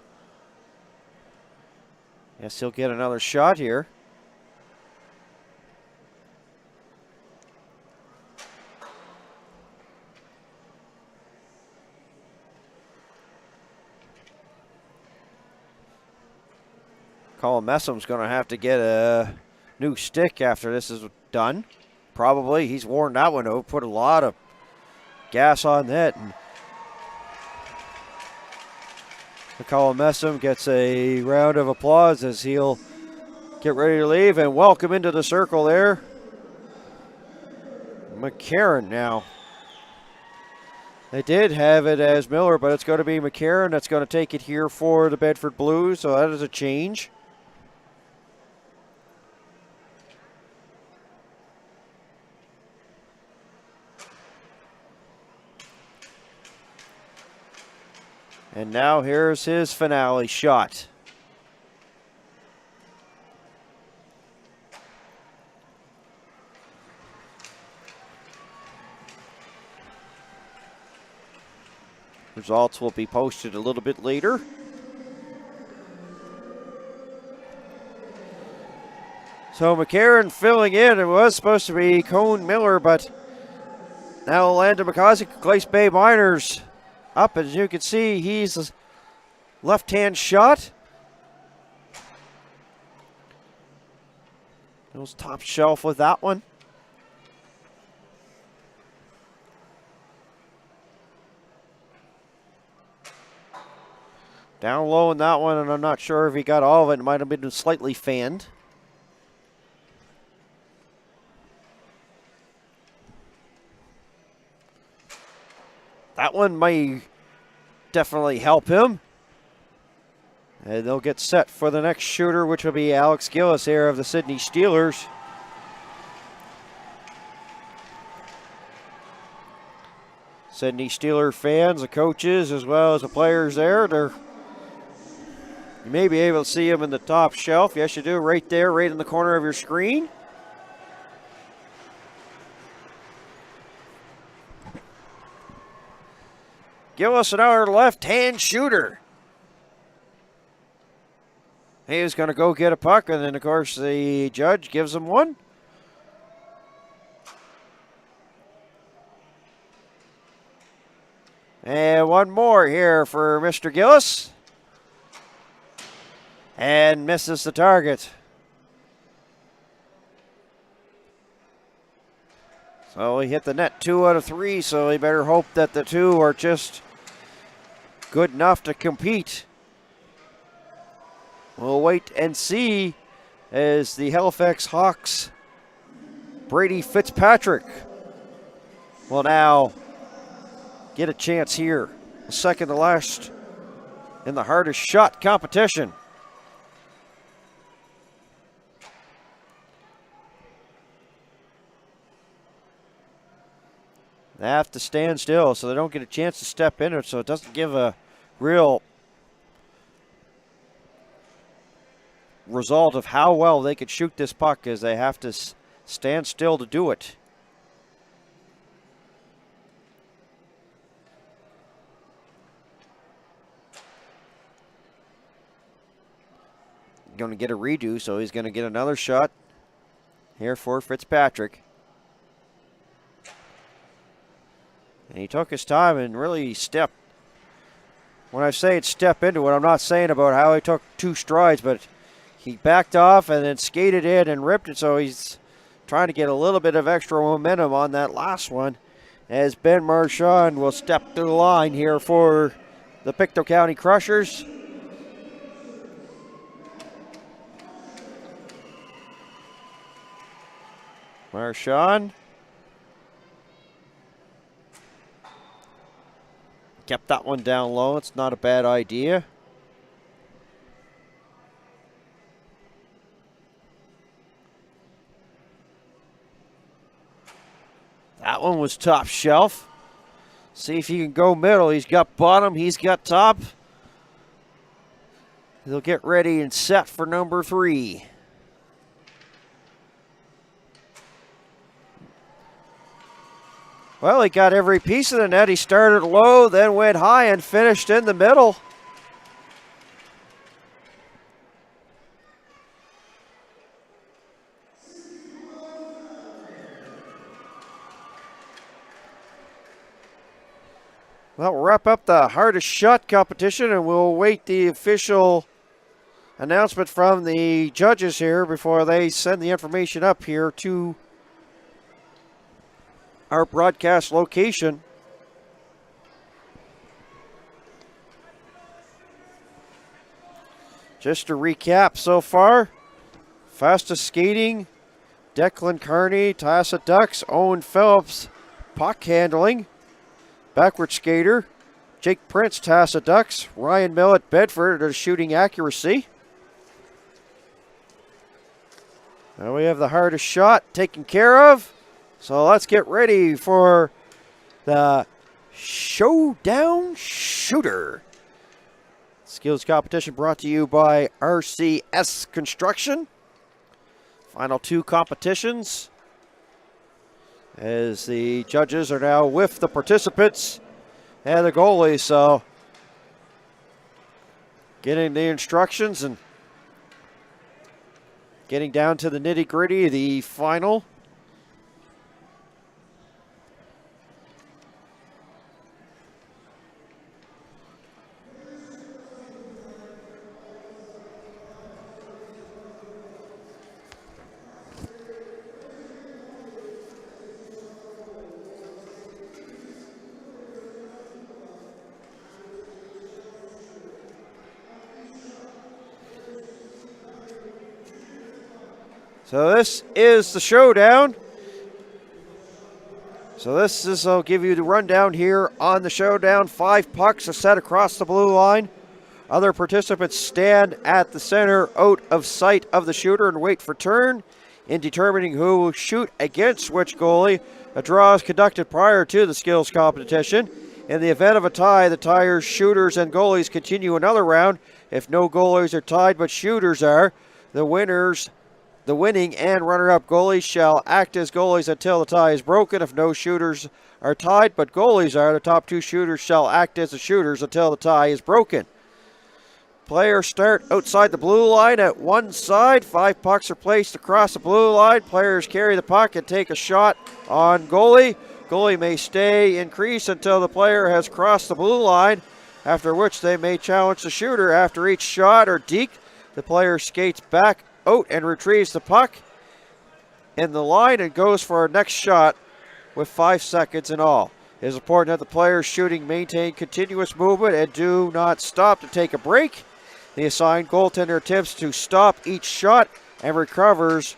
guess he'll get another shot here. McCollum-Messam's going to have to get a new stick after this is done. Probably. He's worn that one out. Put a lot of gas on that. And McCollum-Messam gets a round of applause as he'll get ready to leave. And welcome into the circle there, McCarron now. They did have it as Miller, but it's going to be McCarron that's going to take it here for the Bedford Blues. So that is a change. And now here's his finale shot. Results will be posted a little bit later. So McCarron filling in. It was supposed to be Cone Miller, but now Landon McCausey, Glace Bay Miners up. As you can see, he's a left-hand shot. Goes top shelf with that one. Down low in that one, and I'm not sure if he got all of it. It might have been slightly fanned. That one may definitely help him. And they'll get set for the next shooter, which will be Alex Gillis here of the Sydney Steelers. Sydney Steeler fans, the coaches, as well as the players there, you may be able to see them in the top shelf. Yes, you do, right there, right in the corner of your screen. Gillis, another left-hand shooter. He was going to go get a puck, and then, of course, the judge gives him one. And one more here for Mr. Gillis. And misses the target. So he hit the net 2 out of 3, so he better hope that the 2 are just good enough to compete. We'll wait and see as the Halifax Hawks, Brady Fitzpatrick, will now get a chance here. The second to last in the hardest shot competition. They have to stand still so they don't get a chance to step in it, so it doesn't give a real result of how well they could shoot this puck, as they have to stand still to do it. Going to get a redo, so he's going to get another shot here for Fitzpatrick. And he took his time and really stepped. When I say step into it, I'm not saying about how he took 2 strides, but he backed off and then skated in and ripped it, so he's trying to get a little bit of extra momentum on that last one, as Ben Marchand will step to the line here for the Pictou County Crushers. Marchand kept that one down low. It's not a bad idea. That one was top shelf. See if he can go middle. He's got bottom, he's got top. He'll get ready and set for number 3. Well, he got every piece of the net. He started low, then went high and finished in the middle. Well, we'll wrap up the hardest shot competition, and we'll wait the official announcement from the judges here before they send the information up here to our broadcast location. Just to recap so far, fastest skating, Declan Kearney, Tassa Ducks, Owen Phillips, puck handling, backward skater, Jake Prince, Tassa Ducks, Ryan Millett, Bedford, to shooting accuracy. Now we have the hardest shot taken care of. So let's get ready for the Showdown Shooter. Skills competition brought to you by RCS Construction. Final 2 competitions, as the judges are now with the participants and the goalie. So getting the instructions and getting down to the nitty-gritty, the final. So this is the Showdown. So this is, I'll give you the rundown here on the Showdown. 5 pucks are set across the blue line. Other participants stand at the center out of sight of the shooter and wait for turn. In determining who will shoot against which goalie, a draw is conducted prior to the skills competition. In the event of a tie, the tiers, shooters, and goalies continue another round. If no goalies are tied but shooters are, the winning and runner-up goalies shall act as goalies until the tie is broken. If no shooters are tied but goalies are, the top two shooters shall act as the shooters until the tie is broken. Players start outside the blue line at one side. 5 pucks are placed across the blue line. Players carry the puck and take a shot on goalie. Goalie may stay in crease until the player has crossed the blue line, after which they may challenge the shooter. After each shot or deke, the player skates back out and retrieves the puck in the line and goes for a next shot with 5 seconds in all. It is important that the players shooting maintain continuous movement and do not stop to take a break. The assigned goaltender attempts to stop each shot and recovers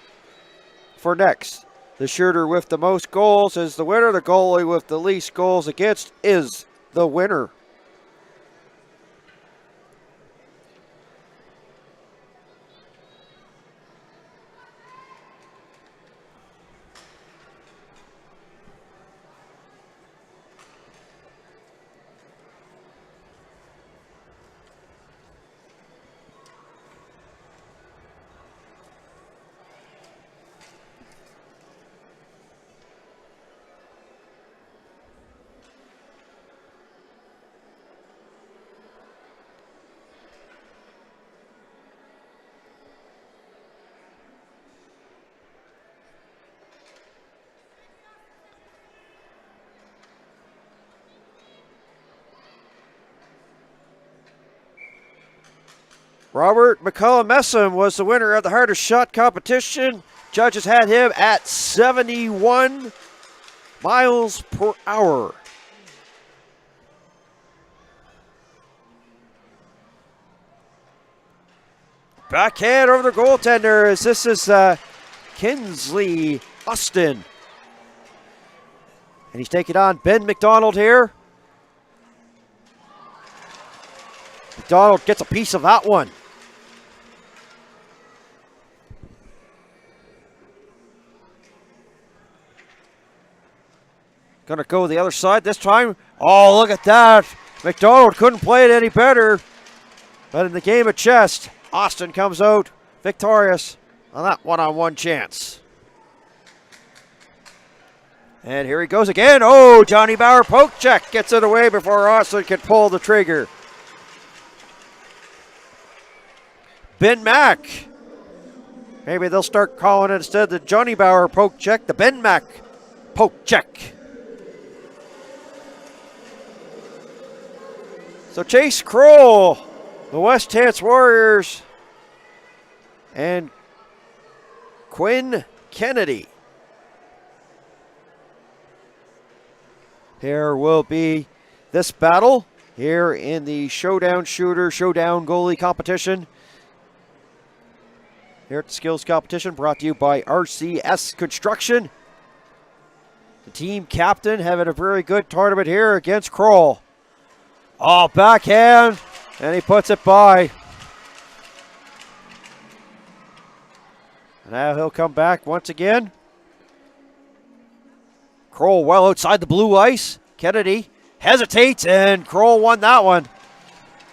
for next. The shooter with the most goals is the winner. The goalie with the least goals against is the winner. Robert McCullum-Messam was the winner of the hardest shot competition. Judges had him at 71 miles per hour. Backhand over the goaltender as this is Kinsley Austin. And he's taking on Ben McDonald here. McDonald gets a piece of that one. Gonna go the other side this time. Oh, look at that. McDonald couldn't play it any better. But in the game of chess, Austin comes out victorious on that one-on-one chance. And here he goes again. Oh, Johnny Bauer poke check. Gets it away before Austin can pull the trigger. Ben Mack. Maybe they'll start calling it instead of the Johnny Bauer poke check, the Ben Mack poke check. So Chase Kroll, the West Hants Warriors, and Quinn Kennedy. Here will be this battle here in the Showdown goalie competition. Here at the skills competition, brought to you by RCS Construction. The team captain having a very good tournament here against Kroll. Oh, backhand, and he puts it by. Now he'll come back once again. Kroll well outside the blue ice. Kennedy hesitates, and Kroll won that one.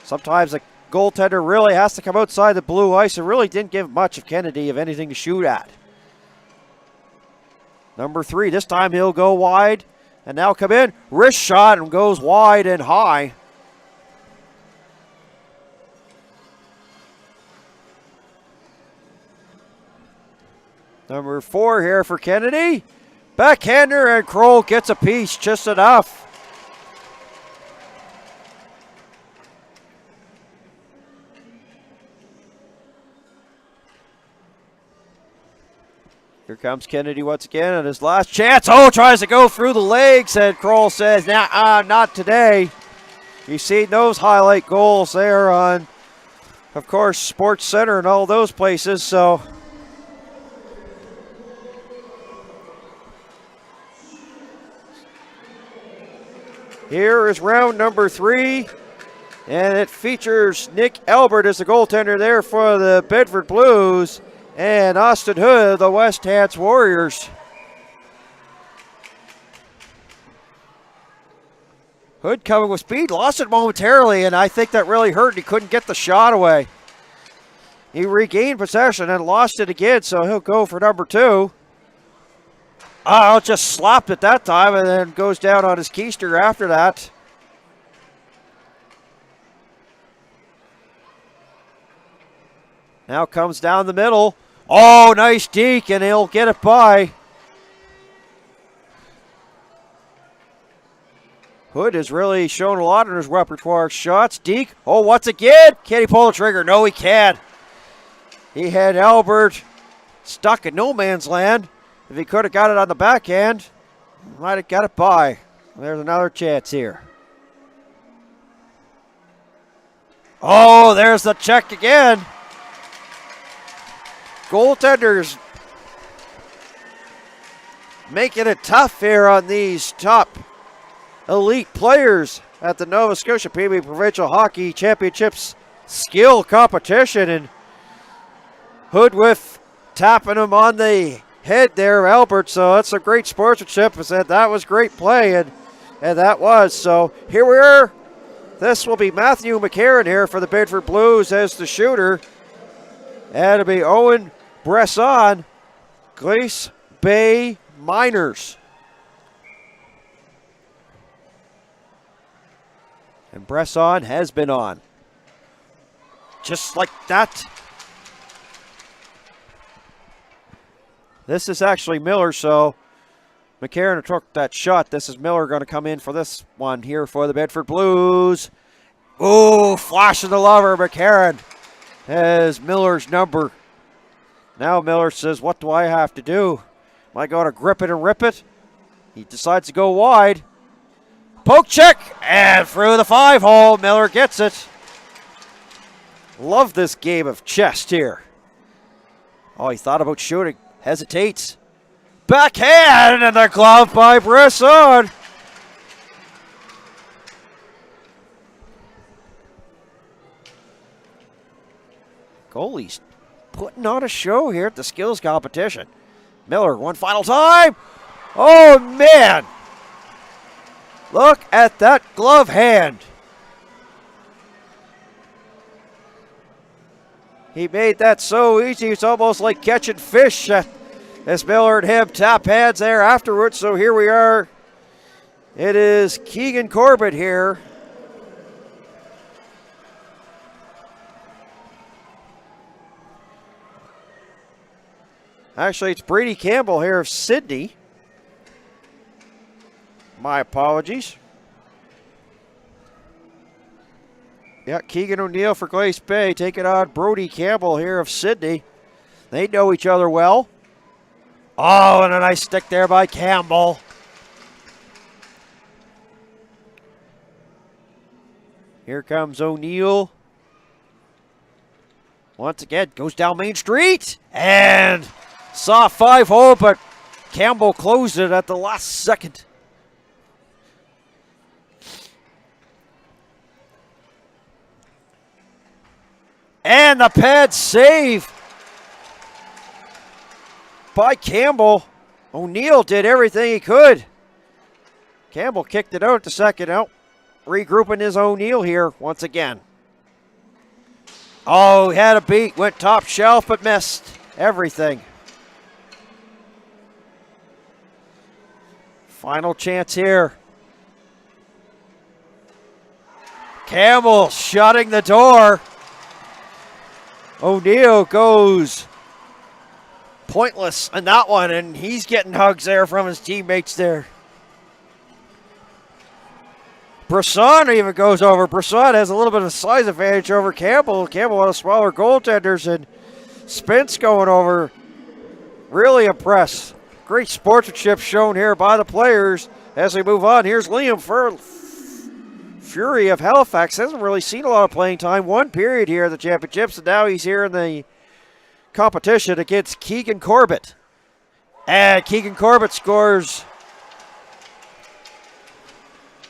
Sometimes a goaltender really has to come outside the blue ice. It really didn't give much of Kennedy of anything to shoot at. Number 3, this time he'll go wide and now come in. Wrist shot and goes wide and high. Number 4 here for Kennedy. Backhander, and Kroll gets a piece just enough. Here comes Kennedy once again on his last chance. Oh, tries to go through the legs, and Kroll says, nah, not today. You've seen those highlight goals there on, of course, Sports Center and all those places, so. Here is round number 3. And it features Nick Albert as the goaltender there for the Bedford Blues and Austin Hood, the West Hants Warriors. Hood coming with speed, lost it momentarily, and I think that really hurt. He couldn't get the shot away. He regained possession and lost it again, so he'll go for number 2. Oh, just slapped it that time and then goes down on his keister after that. Now comes down the middle. Oh, nice deke, and he'll get it by. Hood has really shown a lot in his repertoire of shots. Deke, oh, once again. Can he pull the trigger? No, he can't. He had Albert stuck in no man's land. If he could have got it on the backhand, he might have got it by. There's another chance here. Oh, there's the check again. Goaltenders making it tough here on these top elite players at the Nova Scotia PeeWee Provincial Hockey Championships skill competition. And Hood with tapping him on the head there, Albert. So that's a great sportsmanship. I said that was great play, and that was. So here we are. This will be Matthew McCarron here for the Bedford Blues as the shooter. And it'll be Owen Bresson, Glace Bay Miners. And Bresson has been on. Just like that. This is actually Miller, so McCarron took that shot. This is Miller going to come in for this one here for the Bedford Blues. Ooh, flashing the lover. McCarron has Miller's number. Now Miller says, what do I have to do? Am I going to grip it and rip it? He decides to go wide. Poke check, and through the 5-hole, Miller gets it. Love this game of chess here. Oh, he thought about shooting. Hesitates. Backhand and the glove by Bresson. Goalies putting on a show here at the skills competition. Miller, one final time. Oh, man. Look at that glove hand. He made that so easy. It's almost like catching fish. As Miller and him tap hands there afterwards. So here we are. It is Keegan Corbett here. Actually, it's Brady Campbell here of Sydney. My apologies. Yeah, Keegan O'Neill for Glace Bay taking on Brody Campbell here of Sydney. They know each other well. Oh, and a nice stick there by Campbell. Here comes O'Neill. Once again, goes down Main Street. And soft 5-hole, but Campbell closed it at the last second. And the pad save by Campbell. O'Neill did everything he could. Campbell kicked it out at the second out. Regrouping his O'Neill here once again. Oh, he had a beat, went top shelf, but missed everything. Final chance here. Campbell shutting the door. O'Neill goes pointless in that one, and he's getting hugs there from his teammates there. Bresson even goes over. Bresson has a little bit of size advantage over Campbell. Campbell, one of the smaller goaltenders, and Spence going over. Really impressed. Great sportsmanship shown here by the players as we move on. Here's Liam Fury of Halifax. Hasn't really seen a lot of playing time. One period here at the championships, and now he's here in the competition against Keegan Corbett. And Keegan Corbett scores.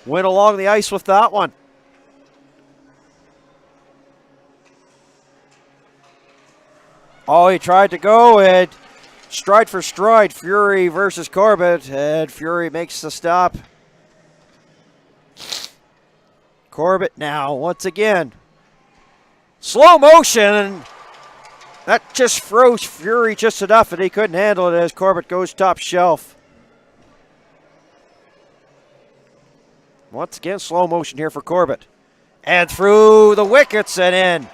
Went along the ice with that one. Oh, he tried to go and stride for stride, Fury versus Corbett, and Fury makes the stop. Corbett now, once again. Slow motion. That just froze Fury just enough that he couldn't handle it as Corbett goes top shelf. Once again, slow motion here for Corbett. And through the wickets and in.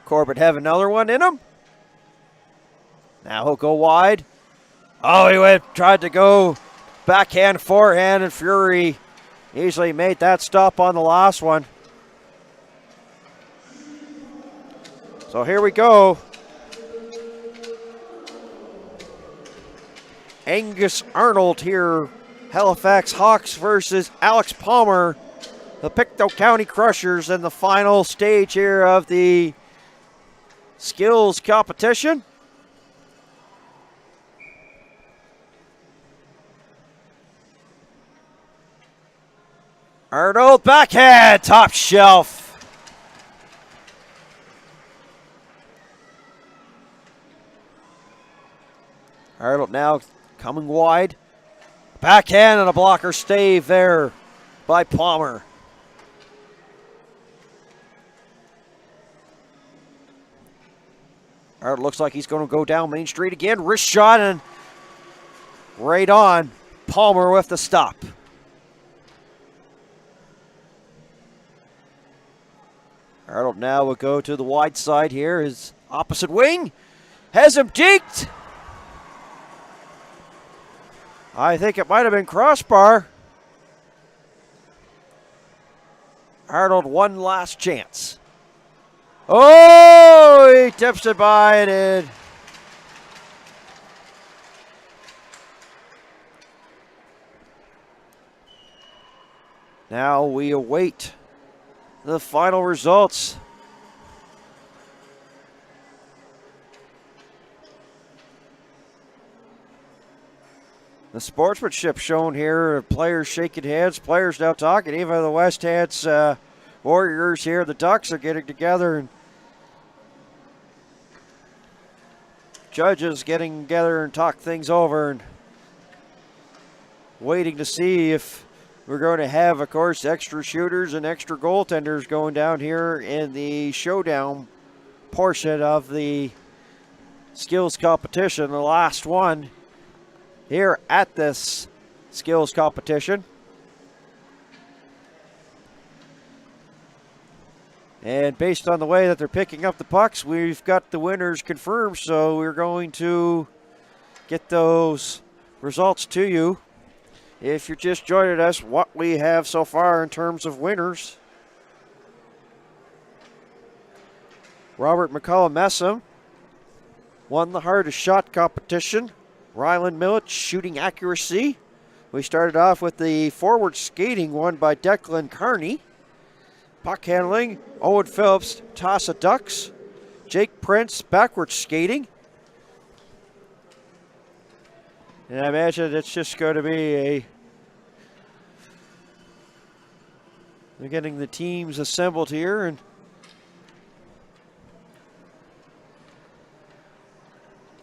Corbett have another one in him. Now he'll go wide. Oh, he tried to go backhand, forehand, and Fury easily made that stop on the last one. So here we go. Angus Arnold here, Halifax Hawks versus Alex Palmer, the Pictou County Crushers in the final stage here of the skills competition. Arnold backhand, top shelf. Arnold now coming wide. Backhand and a blocker stave there by Palmer. Arnold looks like he's going to go down Main Street again. Wrist shot and right on. Palmer with the stop. Arnold now will go to the wide side here. His opposite wing has him deked. I think it might have been crossbar. Arnold one last chance. Oh, he tips it by and in. Now we await the final results. The sportsmanship shown here, players shaking hands, players now talking. Even the West Hants Warriors here, the Ducks are getting together, and judges getting together and talk things over and waiting to see if we're going to have, of course, extra shooters and extra goaltenders going down here in the showdown portion of the skills competition, the last one here at this skills competition. And based on the way that they're picking up the pucks, we've got the winners confirmed, so we're going to get those results to you. If you're just joining us, what we have so far in terms of winners. Robert McCullough Messam won the hardest shot competition. Ryland Millett, shooting accuracy. We started off with the forward skating won by Declan Carney. Puck handling, Owen Phillips, toss of Ducks. Jake Prince, backwards skating. And I imagine it's just going to be we're getting the teams assembled here,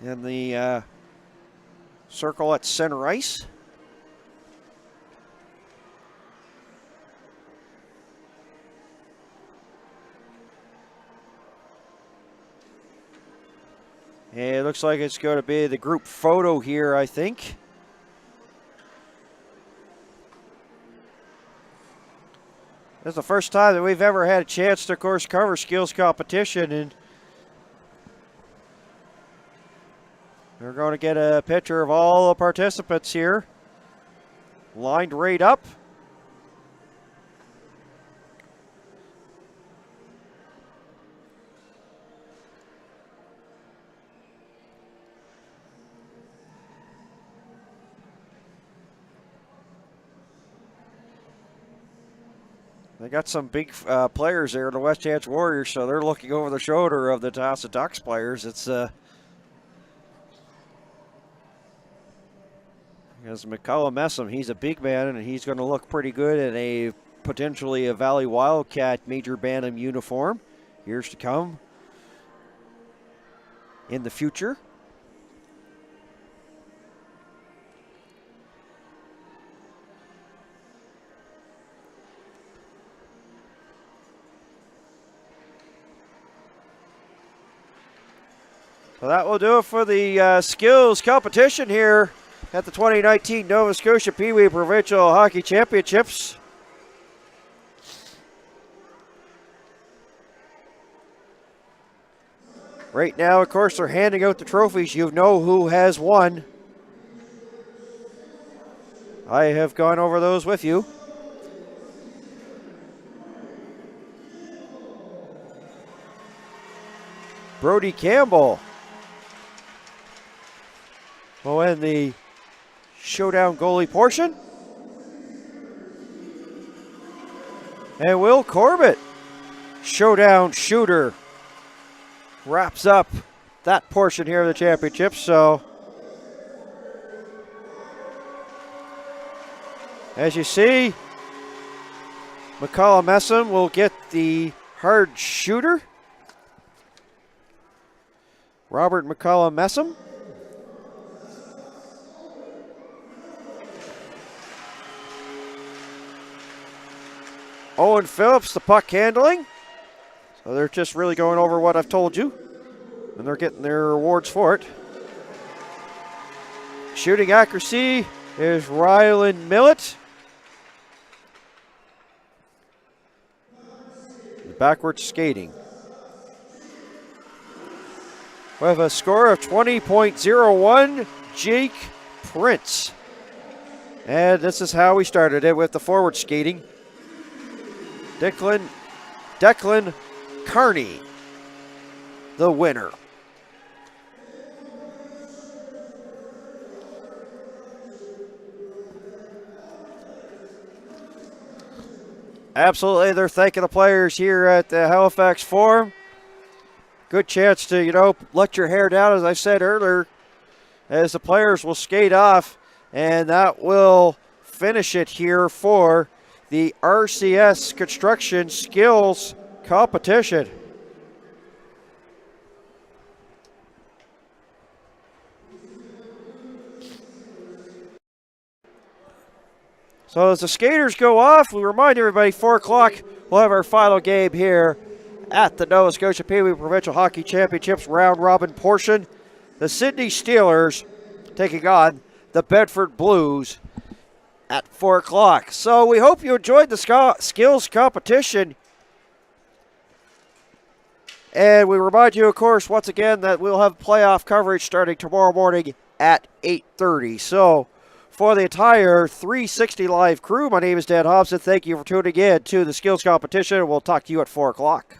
and the circle at center ice. And it looks like it's going to be the group photo here, I think. This is the first time that we've ever had a chance to, of course, cover skills competition, and we're going to get a picture of all the participants here, lined right up. They got some big players there, the West Hants Warriors, so they're looking over the shoulder of the Tossa Ducks players. It's as McCullough Messam, he's a big man, and he's going to look pretty good in a potentially a Valley Wildcat Major Bantam uniform. Years to come in the future. So that will do it for the skills competition here at the 2019 Nova Scotia Pee-wee Provincial Hockey Championships. Right now, of course, they're handing out the trophies. You know who has won. I have gone over those with you. Brody Campbell will win the Showdown goalie portion. And Will Corbett, Showdown shooter, wraps up that portion here of the championship. So, as you see, McCullough Messam will get the hard shooter. Robert McCullough Messam. Owen Phillips, the puck handling. So they're just really going over what I've told you, and they're getting their rewards for it. Shooting accuracy is Rylan Millett. Backwards skating. We have a score of 20.01, Jake Prince. And this is how we started it with the forward skating. Declan Carney, the winner. Absolutely, they're thanking the players here at the Halifax Forum. Good chance to, let your hair down, as I said earlier, as the players will skate off, and that will finish it here for the RCS Construction Skills Competition. So as the skaters go off, we remind everybody 4 o'clock we'll have our final game here at the Nova Scotia Pee-wee Provincial Hockey Championships round robin portion. The Sydney Steelers taking on the Bedford Blues at 4 o'clock. So we hope you enjoyed the skills competition. And we remind you, of course, once again, that we'll have playoff coverage starting tomorrow morning at 8:30. So for the entire 360 Live crew, my name is Dan Hobson. Thank you for tuning in to the skills competition. We'll talk to you at 4 o'clock.